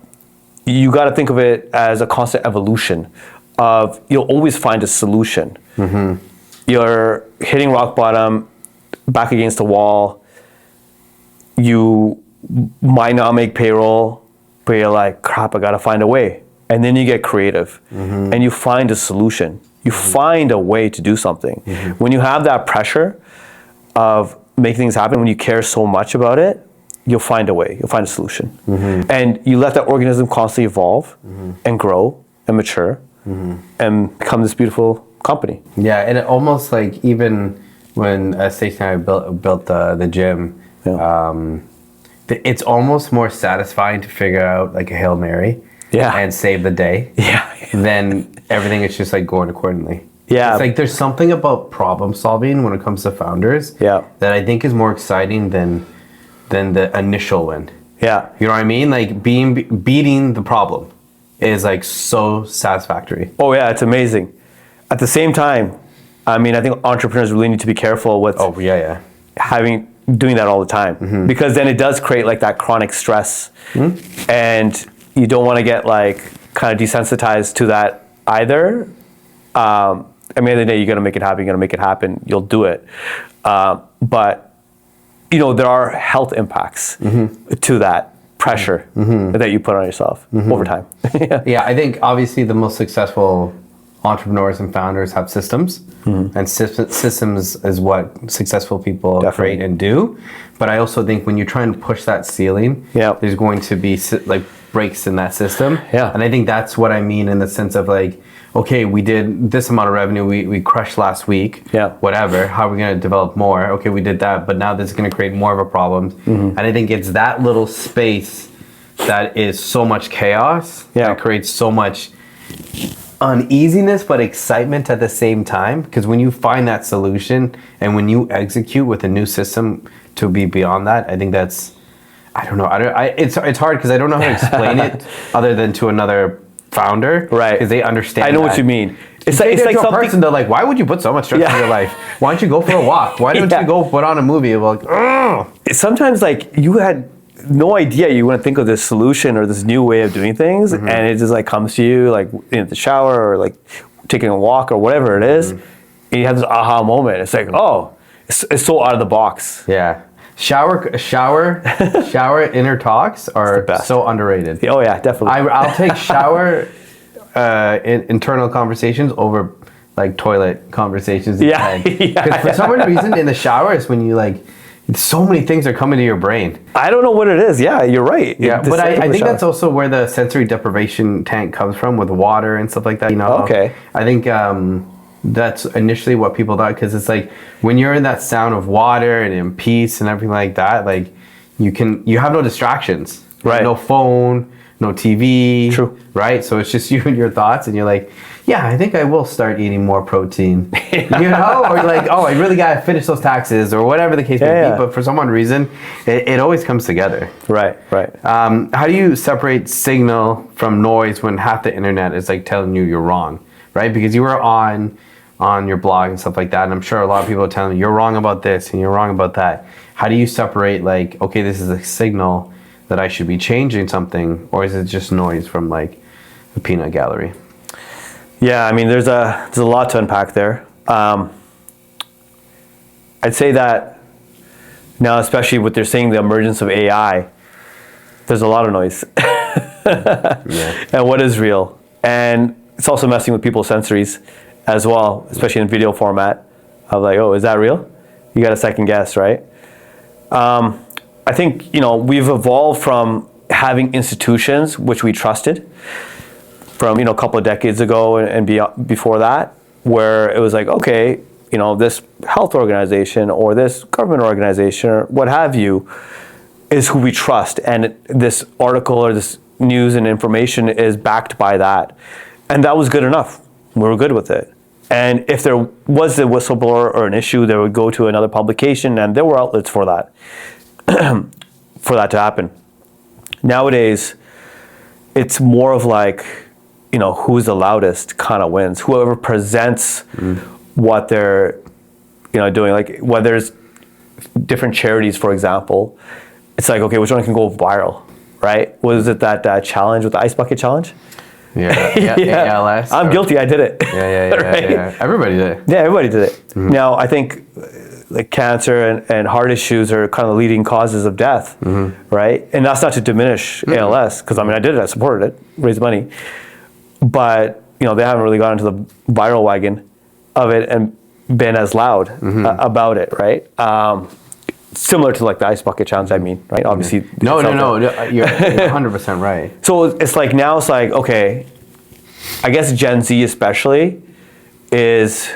you got to think of it as a constant evolution of you'll always find a solution. You're hitting rock bottom, back against the wall. You might not make payroll, but you're like, crap, I got to find a way. And then you get creative and you find a solution. You find a way to do something. When you have that pressure of making things happen, when you care so much about it, you'll find a way, you'll find a solution. And you let that organism constantly evolve and grow and mature. and become this beautiful company. Yeah, and it almost like even when Stacey and I built the gym, it's almost more satisfying to figure out like a Hail Mary and save the day than everything is just like going accordingly. Yeah. It's like there's something about problem solving when it comes to founders that I think is more exciting than the initial win. Yeah. You know what I mean? Like beating the problem is like so satisfactory. Oh yeah, it's amazing. At the same time, I mean, I think entrepreneurs really need to be careful with doing that all the time, because then it does create like that chronic stress, and you don't want to get like kind of desensitized to that either. I mean, at the end of the day, you're gonna make it happen. You're gonna make it happen. You'll do it, but you know there are health impacts to that pressure that you put on yourself over time. Yeah, I think obviously the most successful entrepreneurs and founders have systems, and systems is what successful people create and do. But I also think when you try and push that ceiling, there's going to be like breaks in that system. And I think that's what I mean in the sense of like, okay, we did this amount of revenue, we crushed last week, whatever, how are we going to develop more? Okay, we did that, but now this is going to create more of a problem. And I think it's that little space that is so much chaos, that creates so much uneasiness but excitement at the same time, because when you find that solution and when you execute with a new system to be beyond that, I think that's, I don't know, it's hard because I don't know how to explain it other than to another founder, right? Because they understand. I know what you mean. It's like to a person, they're like, why would you put so much stress in your life? Why don't you go for a walk? Why don't you go put on a movie? Like, sometimes like you had no idea you want to think of this solution or this new way of doing things, and it just like comes to you like in the shower or like taking a walk or whatever it is, and you have this aha moment. It's like, oh, it's so out of the box. Yeah. Shower inner talks are so underrated. Oh yeah, definitely. I'll take shower internal conversations over like toilet conversations. Because for some reason in the shower is when you like, so many things are coming to your brain. I don't know what it is. Yeah, you're right. Yeah, but I think that's also where the sensory deprivation tank comes from with water and stuff like that. You know. Okay. I think that's initially what people thought, because it's like when you're in that sound of water and in peace and everything like that, like you have no distractions. Right. No phone, no TV. True. Right. So it's just you and your thoughts, and you're like, yeah, I think I will start eating more protein. You know, or like, oh, I really got to finish those taxes or whatever the case may be. But for some reason, it always comes together. Right. How do you separate signal from noise when half the internet is like telling you you're wrong, right? Because you were on your blog and stuff like that, and I'm sure a lot of people are telling you you're wrong about this and you're wrong about that. How do you separate like, okay, this is a signal that I should be changing something, or is it just noise from like a peanut gallery? Yeah, I mean, there's a lot to unpack there. I'd say that now, especially with they're saying the emergence of AI, there's a lot of noise. And what is real? And it's also messing with people's sensories as well, especially in video format. Of like, oh, is that real? You got to second guess, right? I think, you know, we've evolved from having institutions which we trusted from, you know, a couple of decades ago and before that, where it was like, okay, you know, this health organization or this government organization or what have you is who we trust, and this article or this news and information is backed by that, and that was good enough. We were good with it. And if there was a whistleblower or an issue, they would go to another publication, and there were outlets for that, for that to happen. Nowadays, it's more of like, you know, who's the loudest kind of wins. Whoever presents what they're, you know, doing. Like whether it's different charities, for example, it's like, okay, which one can go viral, right? Was it that challenge with the ice bucket challenge? Yeah. ALS. I'm guilty. I did it. Yeah. Everybody did it. Yeah, everybody did it. Now, I think like cancer and heart issues are kind of the leading causes of death, right? And that's not to diminish ALS, because I mean, I did it. I supported it, raised money. But, you know, they haven't really got into the viral wagon of it and been as loud about it, right? Similar to like the ice bucket challenge, I mean, right? Obviously. No, you're 100% right. So it's like, now it's like, okay, I guess Gen Z especially is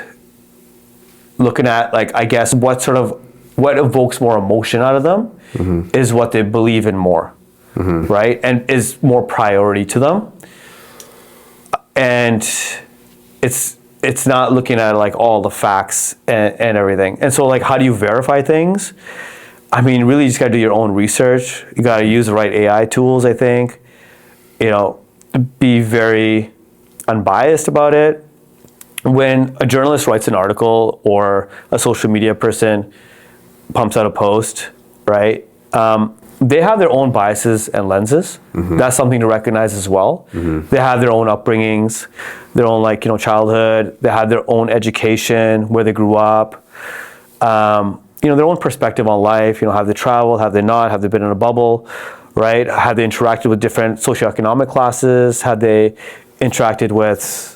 looking at, like, I guess what evokes more emotion out of them is what they believe in more, right? And is more priority to them. And it's not looking at like all the facts and everything. And so, like, how do you verify things? I mean, really, you just got to do your own research. You got to use the right AI tools, I think. You know, be very unbiased about it. When a journalist writes an article or a social media person pumps out a post, right? They have their own biases and lenses. That's something to recognize as well. They have their own upbringings, their own, like, you know, childhood. They have their own education, where they grew up. You know, their own perspective on life. You know, have they traveled? Have they not? Have they been in a bubble? Right? Have they interacted with different socioeconomic classes? Have they interacted with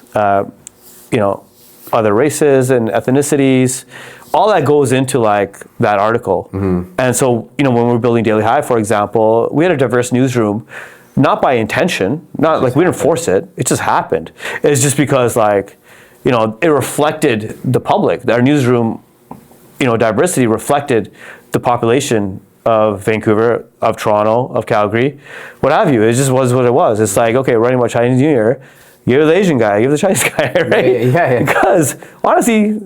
you know, other races and ethnicities? All that goes into, like, that article. And so, you know, when we were building Daily Hive, for example, we had a diverse newsroom, not by intention, not like we didn't force it. It just happened. It's just because, like, you know, it reflected the public. Our newsroom, you know, diversity reflected the population of Vancouver, of Toronto, of Calgary, what have you. It just was what it was. It's like, okay, running about Chinese New Year, give the Asian guy, give the Chinese guy, right? Yeah. Because honestly,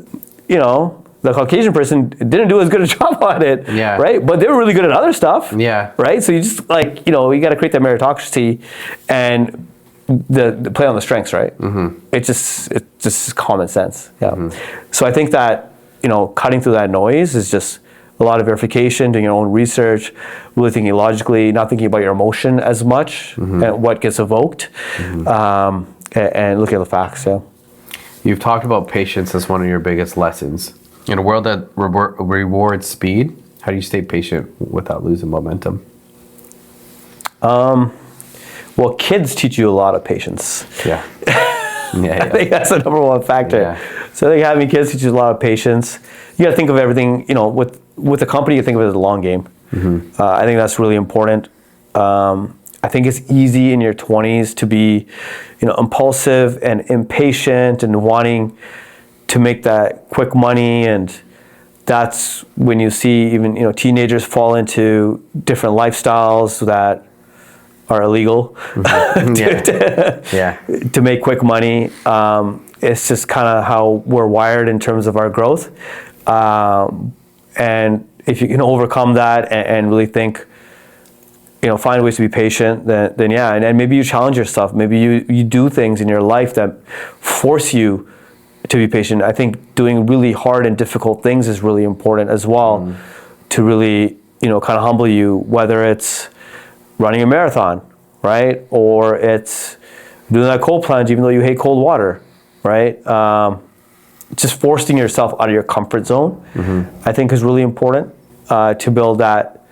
you know, the Caucasian person didn't do as good a job on it, right? But they were really good at other stuff, right? So you just, like, you know, you got to create that meritocracy and the play on the strengths, right? It's just common sense, So I think that, you know, cutting through that noise is just a lot of verification, doing your own research, really thinking logically, not thinking about your emotion as much and what gets evoked, and looking at the facts. You've talked about patience as one of your biggest lessons. In a world that rewards speed, how do you stay patient without losing momentum? Well, kids teach you a lot of patience. I think that's the number one factor. So I think having kids teaches you a lot of patience. You got to think of everything, you know, with a company, you think of it as a long game. I think that's really important. I think it's easy in your 20s to be, you know, impulsive and impatient and wanting to make that quick money, and that's when you see even, you know, teenagers fall into different lifestyles that are illegal to make quick money. It's just kind of how we're wired in terms of our growth. And if you can overcome that and really think, you know, find ways to be patient, then yeah, and maybe you challenge yourself. Maybe you do things in your life that force you to be patient. I think doing really hard and difficult things is really important as well, to really, you know, kind of humble you, whether it's running a marathon, right? Or it's doing that cold plunge even though you hate cold water, right? Just forcing yourself out of your comfort zone, I think is really important to build that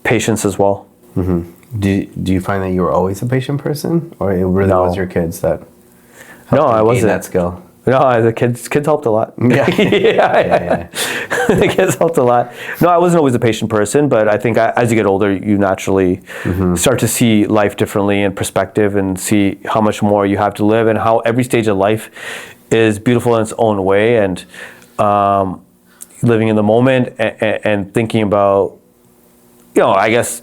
patience as well. Do you find that you were always a patient person, or it really was your kids that No, I wasn't. that skill? No, the kids helped a lot. The kids helped a lot. No, I wasn't always a patient person, but I think as you get older, you naturally start to see life differently in perspective and see how much more you have to live and how every stage of life is beautiful in its own way, and living in the moment and thinking about, you know, I guess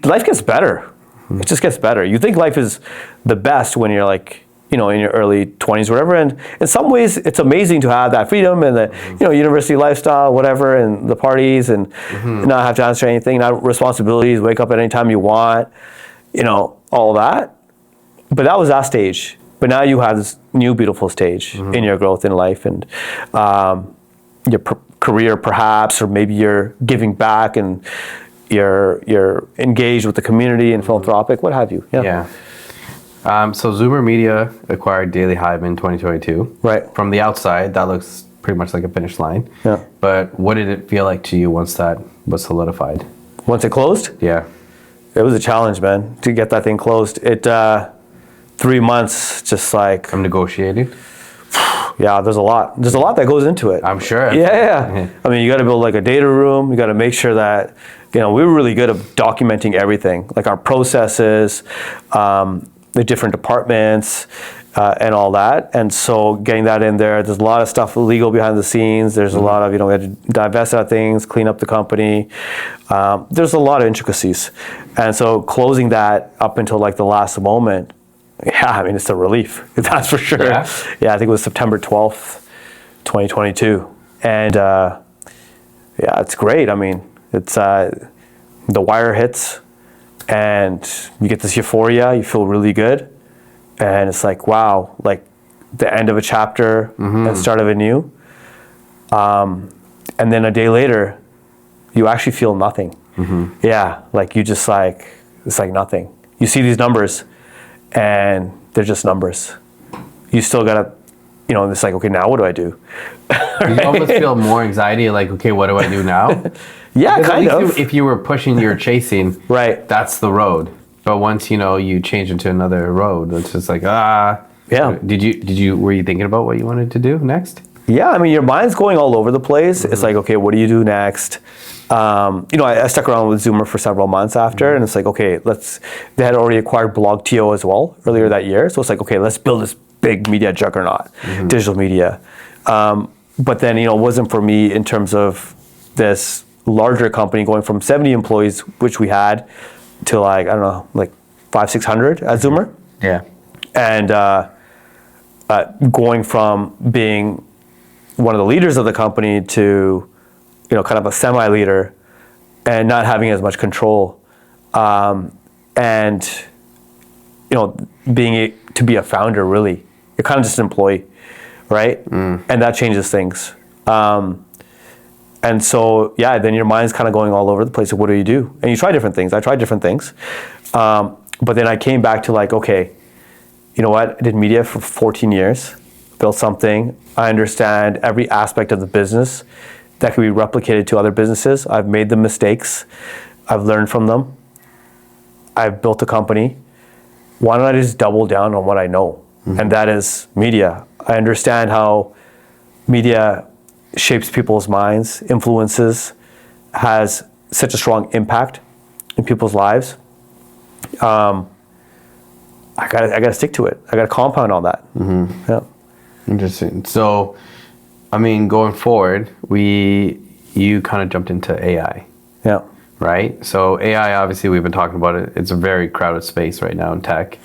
life gets better. It just gets better. You think life is the best when you're like, you know, in your early 20s or whatever, and in some ways it's amazing to have that freedom and the, you know, university lifestyle, whatever, and the parties, and not have to answer anything, not responsibilities, wake up at any time you want, you know, all that. But that was that stage. But now you have this new beautiful stage in your growth in life, and your career perhaps, or maybe you're giving back and you're engaged with the community and philanthropic, what have you. So ZoomerMedia acquired Daily Hive in 2022. Right. From the outside, that looks pretty much like a finish line. But what did it feel like to you once that was solidified? Once it closed? Yeah. It was a challenge, man, to get that thing closed. It 3 months, just like I'm negotiating. Yeah, there's a lot. There's a lot that goes into it. I'm sure. Yeah. I mean, you got to build like a data room. You got to make sure that, you know, we were really good at documenting everything, like our processes, the different departments, and all that. And so getting that in there, there's a lot of stuff legal behind the scenes. There's a lot of, we had to divest out of things, clean up the company. There's a lot of intricacies. And so closing that up until like the last moment, it's a relief. That's for sure. Yeah, I think it was September 12th, 2022. And it's great. It's the wire hits and you get this euphoria, you feel really good. And it's like, wow, like the end of a chapter and start of a new. And then a day later, you actually feel nothing. Yeah, like you just like, it's like nothing. You see these numbers and they're just numbers. You still gotta, it's like, okay, now what do I do? You almost feel more anxiety, like, okay, what do I do now? Yeah, because kind of. If you were pushing, you're chasing, right? That's the road. But once you change into another road, it's just like Yeah. Were you thinking about what you wanted to do next? Yeah, your mind's going all over the place. It's like, okay, what do you do next? I stuck around with Zoomer for several months after, and it's like, okay, they had already acquired BlogTO as well earlier that year. So it's like, okay, let's build this big media juggernaut, digital media. But then, it wasn't for me in terms of this larger company going from 70 employees, which we had, to like, I don't know, like 500-600 at Zoomer. Yeah. And going from being one of the leaders of the company to, kind of a semi-leader and not having as much control. And, to be a founder, really. You're kind of just an employee, right? And that changes things. And so, then your mind's kind of going all over the place. What do you do? And you try different things. I tried different things. But then I came back to like, okay, you know what? I did media for 14 years, built something. I understand every aspect of the business that can be replicated to other businesses. I've made the mistakes. I've learned from them. I've built a company. Why don't I just double down on what I know? And that is media. I understand how media shapes people's minds, influences, has such a strong impact in people's lives. I gotta stick to it. I gotta compound on that. Yeah. Interesting. So, going forward, you kind of jumped into AI. Yeah. Right? So AI, obviously, we've been talking about it. It's a very crowded space right now in tech.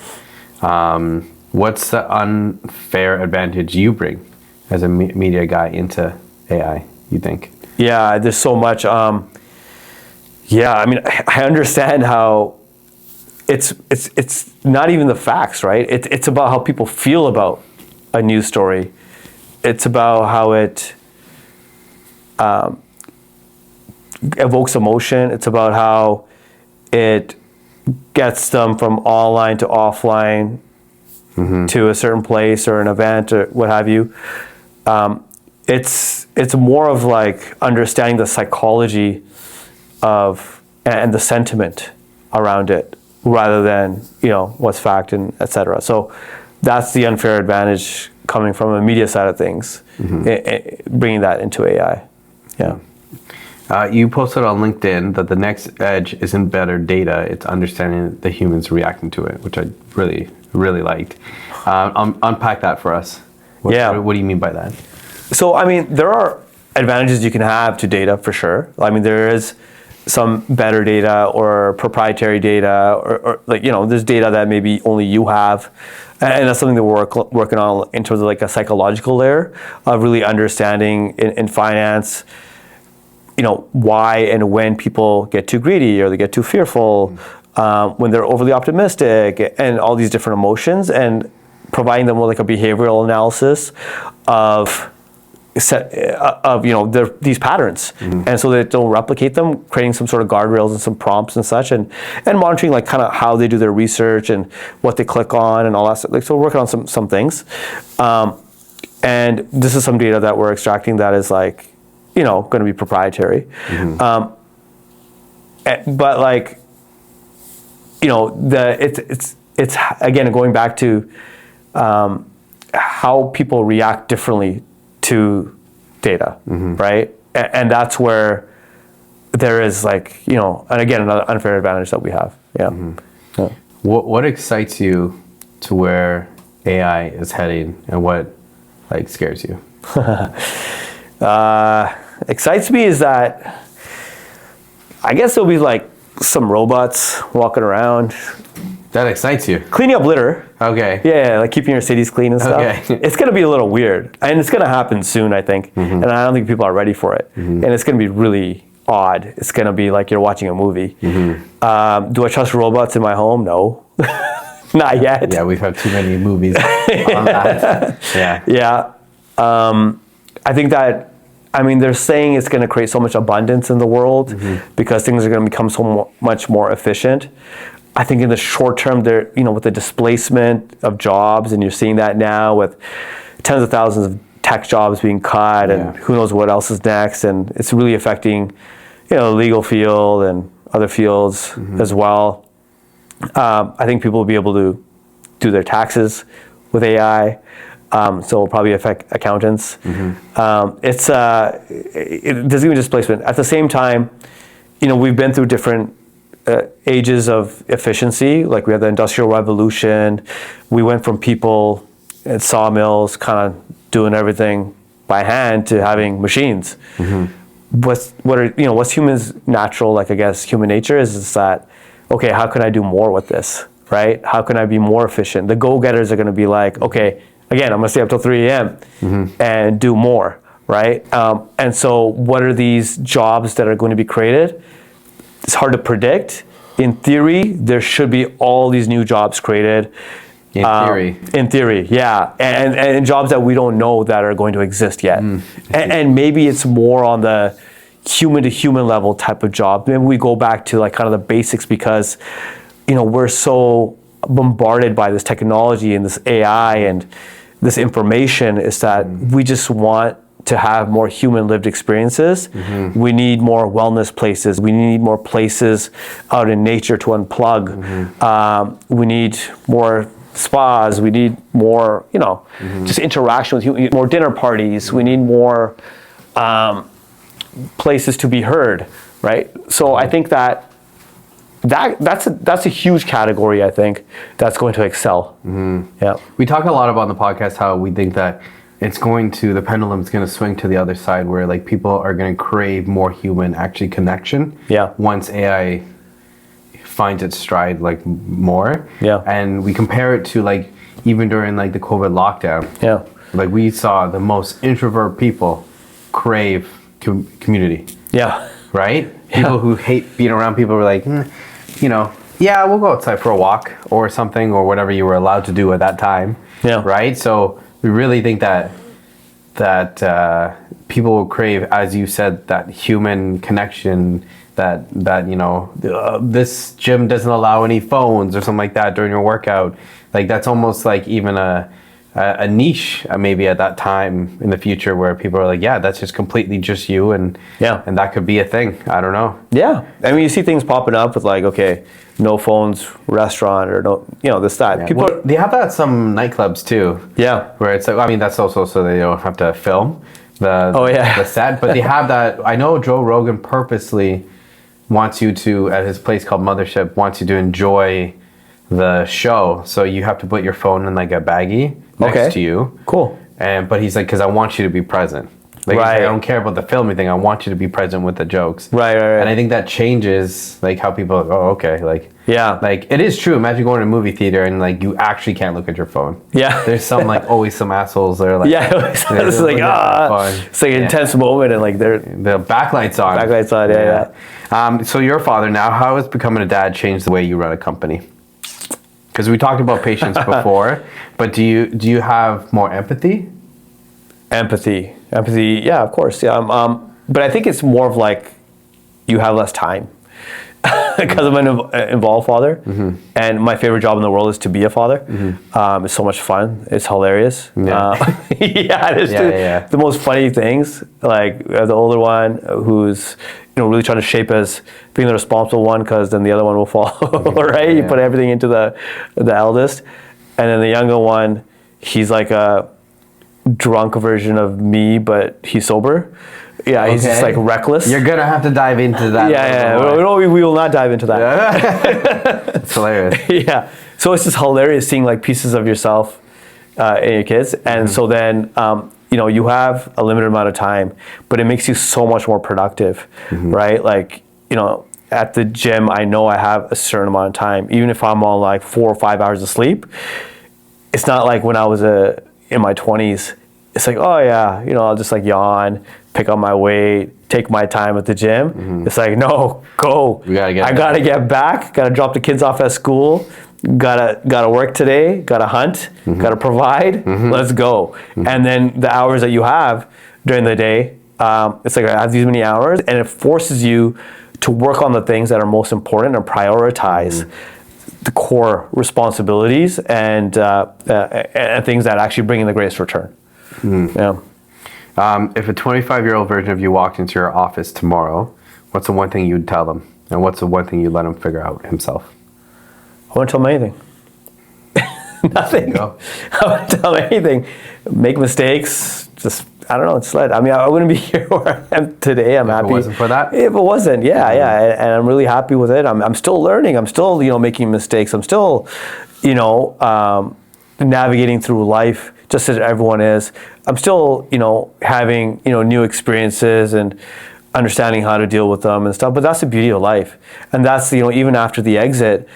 What's the unfair advantage you bring as a media guy into AI, you think? Yeah, there's so much. I understand how it's not even the facts, right? It's about how people feel about a news story. It's about how it evokes emotion. It's about how it gets them from online to offline to a certain place or an event or what have you. It's more of like understanding the psychology of and the sentiment around it rather than what's fact and etc. So that's the unfair advantage coming from a media side of things, bringing that into AI. Yeah. You posted on LinkedIn that the next edge isn't better data, it's understanding the humans reacting to it, which I really, really liked. Unpack that for us. What do you mean by that? So, there are advantages you can have to data for sure. There is some better data or proprietary data or there's data that maybe only you have. And that's something that we're working on in terms of like a psychological layer of really understanding in finance, why and when people get too greedy or they get too fearful, when they're overly optimistic and all these different emotions, and providing them with like a behavioral analysis of these patterns, and so they don't replicate them, creating some sort of guardrails and some prompts and such, and monitoring like kind of how they do their research and what they click on and all that stuff. So we're working on some things, and this is some data that we're extracting that is like going to be proprietary, but like it's again going back to how people react differently to data, right? And that's where there is like, and again, another unfair advantage that we have. Yeah. What excites you to where AI is heading, and what like scares you? Excites me is that I guess there'll be like some robots walking around That excites you. cleaning up litter. Okay. Yeah, like keeping your cities clean and stuff. Okay. It's going to be a little weird, and it's going to happen soon, I think. And I don't think people are ready for it. And it's going to be really odd. It's going to be like you're watching a movie. Do I trust robots in my home? No, not yet. Yeah, we've had too many movies on that. Yeah. Yeah. I think that, I mean, they're saying it's going to create so much abundance in the world because things are going to become so much more efficient. I think in the short term, there, you know, with the displacement of jobs, and you're seeing that now with tens of thousands of tech jobs being cut, and who knows what else is next, and it's really affecting, you know, the legal field and other fields as well. I think people will be able to do their taxes with AI, so it'll probably affect accountants. There's going to be displacement. At the same time, you know, we've been through different ages of efficiency. Like we had the Industrial Revolution. We went from people at sawmills kind of doing everything by hand to having machines. What's humans' natural, like I guess human nature is that, okay, how can I do more with this, right? How can I be more efficient? The go-getters are going to be like, okay, again, I'm going to stay up till 3 a.m. And do more, right? And so what are these jobs that are going to be created? It's hard to predict. In theory, there should be all these new jobs created. In theory, yeah. And jobs that we don't know that are going to exist yet. And maybe it's more on the human to human level type of job. Maybe we go back to like kind of the basics because, you know, we're so bombarded by this technology and this AI and this information is that we just want to have more human lived experiences. We need more wellness places. We need more places out in nature to unplug. We need more spas. We need more, you know, just interaction with you, more dinner parties. We need more places to be heard, right? So I think that's a huge category, I think, that's going to excel. Yeah. We talk a lot about on the podcast how we think that the pendulum's going to swing to the other side where like people are going to crave more human actually connection. Yeah. Once AI finds its stride like more. Yeah. And we compare it to like even during like the COVID lockdown. Yeah. Like we saw the most introvert people crave community. Yeah. Right? People who hate being around people were like, you know, yeah, we'll go outside for a walk or something or whatever you were allowed to do at that time. Yeah. Right? So we really think that people will crave, as you said, that human connection. That you know, this gym doesn't allow any phones or something like that during your workout. Like that's almost like even a niche maybe at that time in the future where people are like, yeah, that's just completely just you, and that could be a thing. I don't know. Yeah, I mean, you see things popping up with like, okay, no phones restaurant or no, you know, this that. Yeah. People Well, they have that at some nightclubs too. Yeah. Where it's like, I mean, that's also so they don't have to film the set, but they have that. I know Joe Rogan purposely wants you to, at his place called Mothership, wants you to enjoy the show. So you have to put your phone in like a baggie next to you. Cool. But he's like, because I want you to be present. Like, Right. I don't care about the filming thing. I want you to be present with the jokes. Right. And I think that changes like how people, okay, like, Yeah. like it is true. Imagine going to a movie theater and like you actually can't look at your phone. Yeah. There's some like always some assholes that are like, Yeah, it's like it's like an intense moment, and like they're the backlight's on. Backlight's on, yeah. So your father now, how has becoming a dad changed the way you run a company? Because we talked about patience before, but do you have more empathy? Empathy, yeah, of course, yeah. But I think it's more of like you have less time because I'm an involved father, and my favorite job in the world is to be a father. It's so much fun. It's hilarious. Yeah. The most funny things. Like the older one who's really trying to shape as being the responsible one, because then the other one will follow. Right? You put everything into the eldest, and then the younger one, he's like a drunk version of me, but he's sober. Yeah, he's just like reckless. You're gonna have to dive into that. We will not dive into that. It's hilarious. Yeah, so it's just hilarious seeing like pieces of yourself in your kids. And so then, you have a limited amount of time, but it makes you so much more productive, right? Like, at the gym, I know I have a certain amount of time. Even if I'm on like 4 or 5 hours of sleep, it's not like when I was in my 20s. It's like, oh yeah, I'll just like yawn, pick up my weight, take my time at the gym. It's like, no, go. I gotta get back. Gotta drop the kids off at school. Gotta work today. Gotta hunt. Gotta provide. Let's go. And then the hours that you have during the day, it's like I have these many hours, and it forces you to work on the things that are most important and prioritize the core responsibilities and things that actually bring in the greatest return. Yeah. If a 25-year-old version of you walked into your office tomorrow, what's the one thing you'd tell them? And what's the one thing you'd let him figure out himself? I wouldn't tell him anything. Nothing. I wouldn't tell him anything. Make mistakes. Just, I don't know, just let. I mean, I wouldn't be here where I am today. I'm happy. If it wasn't for that? If it wasn't, yeah. And I'm really happy with it. I'm still learning. I'm still, making mistakes. I'm still, navigating through life just as everyone is. I'm still, having, new experiences and understanding how to deal with them and stuff. But that's the beauty of life. And that's, even after the exit,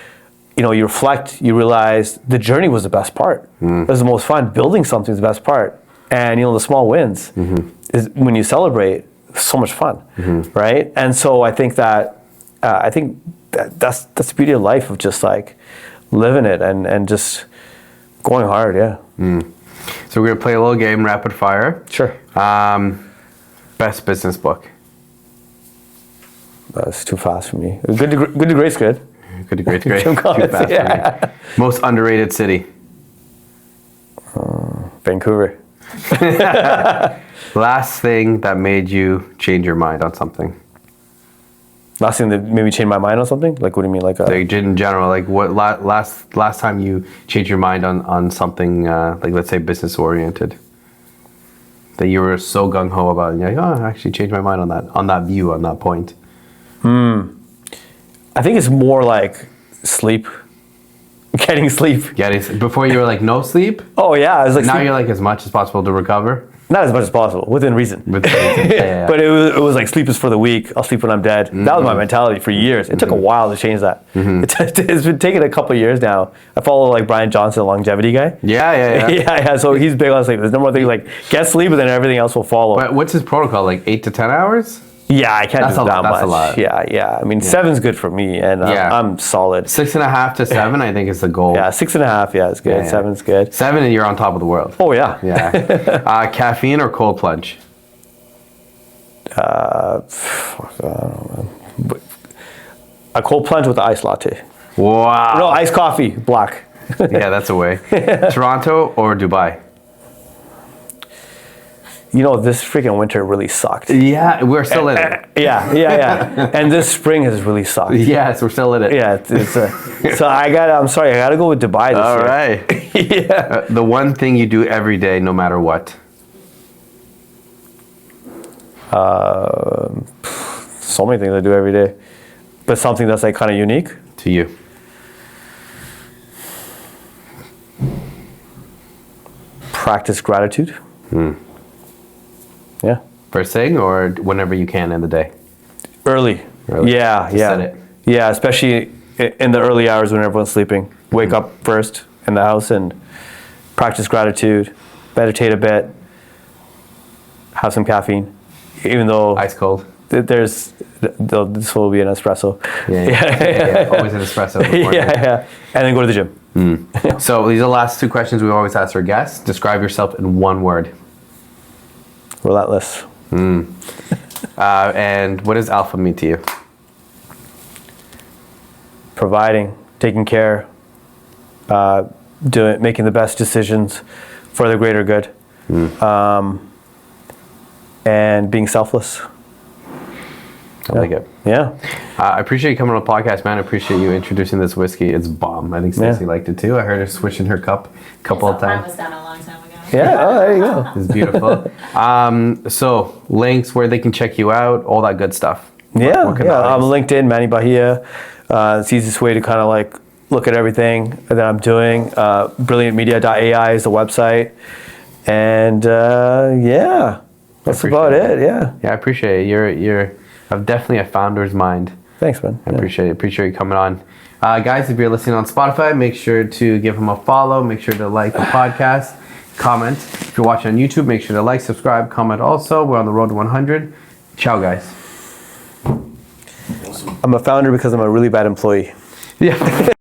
you reflect, you realize the journey was the best part. It was the most fun. Building something is the best part. And, the small wins is when you celebrate, so much fun, right? And so I think that's the beauty of life, of just like living it and just going hard, yeah. So we're going to play a little game, rapid fire. Sure. Best business book. That's too fast for me. Good to Great's good. Good to Great's great. Too fast for me. Most underrated city. Vancouver. Last thing that made you change your mind on something. Last thing that made me change my mind on something? Like, what do you mean? Like in general, like what last time you changed your mind on something, like let's say business oriented, that you were so gung ho about, and you're like, oh, I actually changed my mind on that view, on that point. I think it's more like sleep. Getting sleep. Before you were like no sleep? Oh yeah, I was like now sleep. You're like as much as possible to recover? Not as much as possible, within reason. Yeah. But it was like sleep is for the weak, I'll sleep when I'm dead. That was my mentality for years. It took a while to change that. It's been taking a couple of years now. I follow like Brian Johnson, the longevity guy. Yeah. So he's big on sleep. There's no more things like get sleep and then everything else will follow. But what's his protocol, like 8 to 10 hours? Yeah, I can't do that much. That's a lot. Yeah. I mean, 7's good for me, and I'm solid. 6.5 to 7, I think, is the goal. Yeah, 6.5, yeah, is good. 7's good. 7 and you're on top of the world. Oh, yeah. Yeah. Caffeine or cold plunge? I don't know. A cold plunge with an iced latte. Wow. No, iced coffee, black. Yeah, that's a way. Toronto or Dubai? This freaking winter really sucked. Yeah, we're still in it. Yeah. And this spring has really sucked. Yes, we're still in it. Yeah, so I gotta go with Dubai this year. All right. Yeah. The one thing you do every day, no matter what. So many things I do every day, but something that's like kind of unique to you. Practice gratitude. Yeah. First thing or whenever you can in the day? Early. Yeah. Set it. Yeah, especially in the early hours when everyone's sleeping. Wake up first in the house and practice gratitude, meditate a bit, have some caffeine, even though ice cold. This will be an espresso. Yeah. Always an espresso. Yeah. And then go to the gym. So these are the last 2 questions we always ask our guests. Describe yourself in one word. Relentless. And what does alpha mean to you? Providing, taking care, making the best decisions for the greater good, and being selfless. I like it. Yeah. I appreciate you coming on the podcast, man. I appreciate you introducing this whiskey. It's bomb. I think Stacey liked it too. I heard her switching her cup a couple of times. Mine was done a long time ago. Yeah, there you go. It's beautiful. So links where they can check you out, all that good stuff. Yeah. I'm LinkedIn, Manny Bahia. It's the easiest way to kind of like look at everything that I'm doing. Brilliantmedia.ai is the website. And yeah, that's about it. Yeah. Yeah, I appreciate it. You're definitely a founder's mind. Thanks, man. I appreciate it. Appreciate you coming on. Guys, if you're listening on Spotify, make sure to give him a follow. Make sure to like the podcast. Comment. If you're watching on YouTube, make sure to like, subscribe, comment also. We're on the road to 100. Ciao, guys. I'm a founder because I'm a really bad employee. Yeah.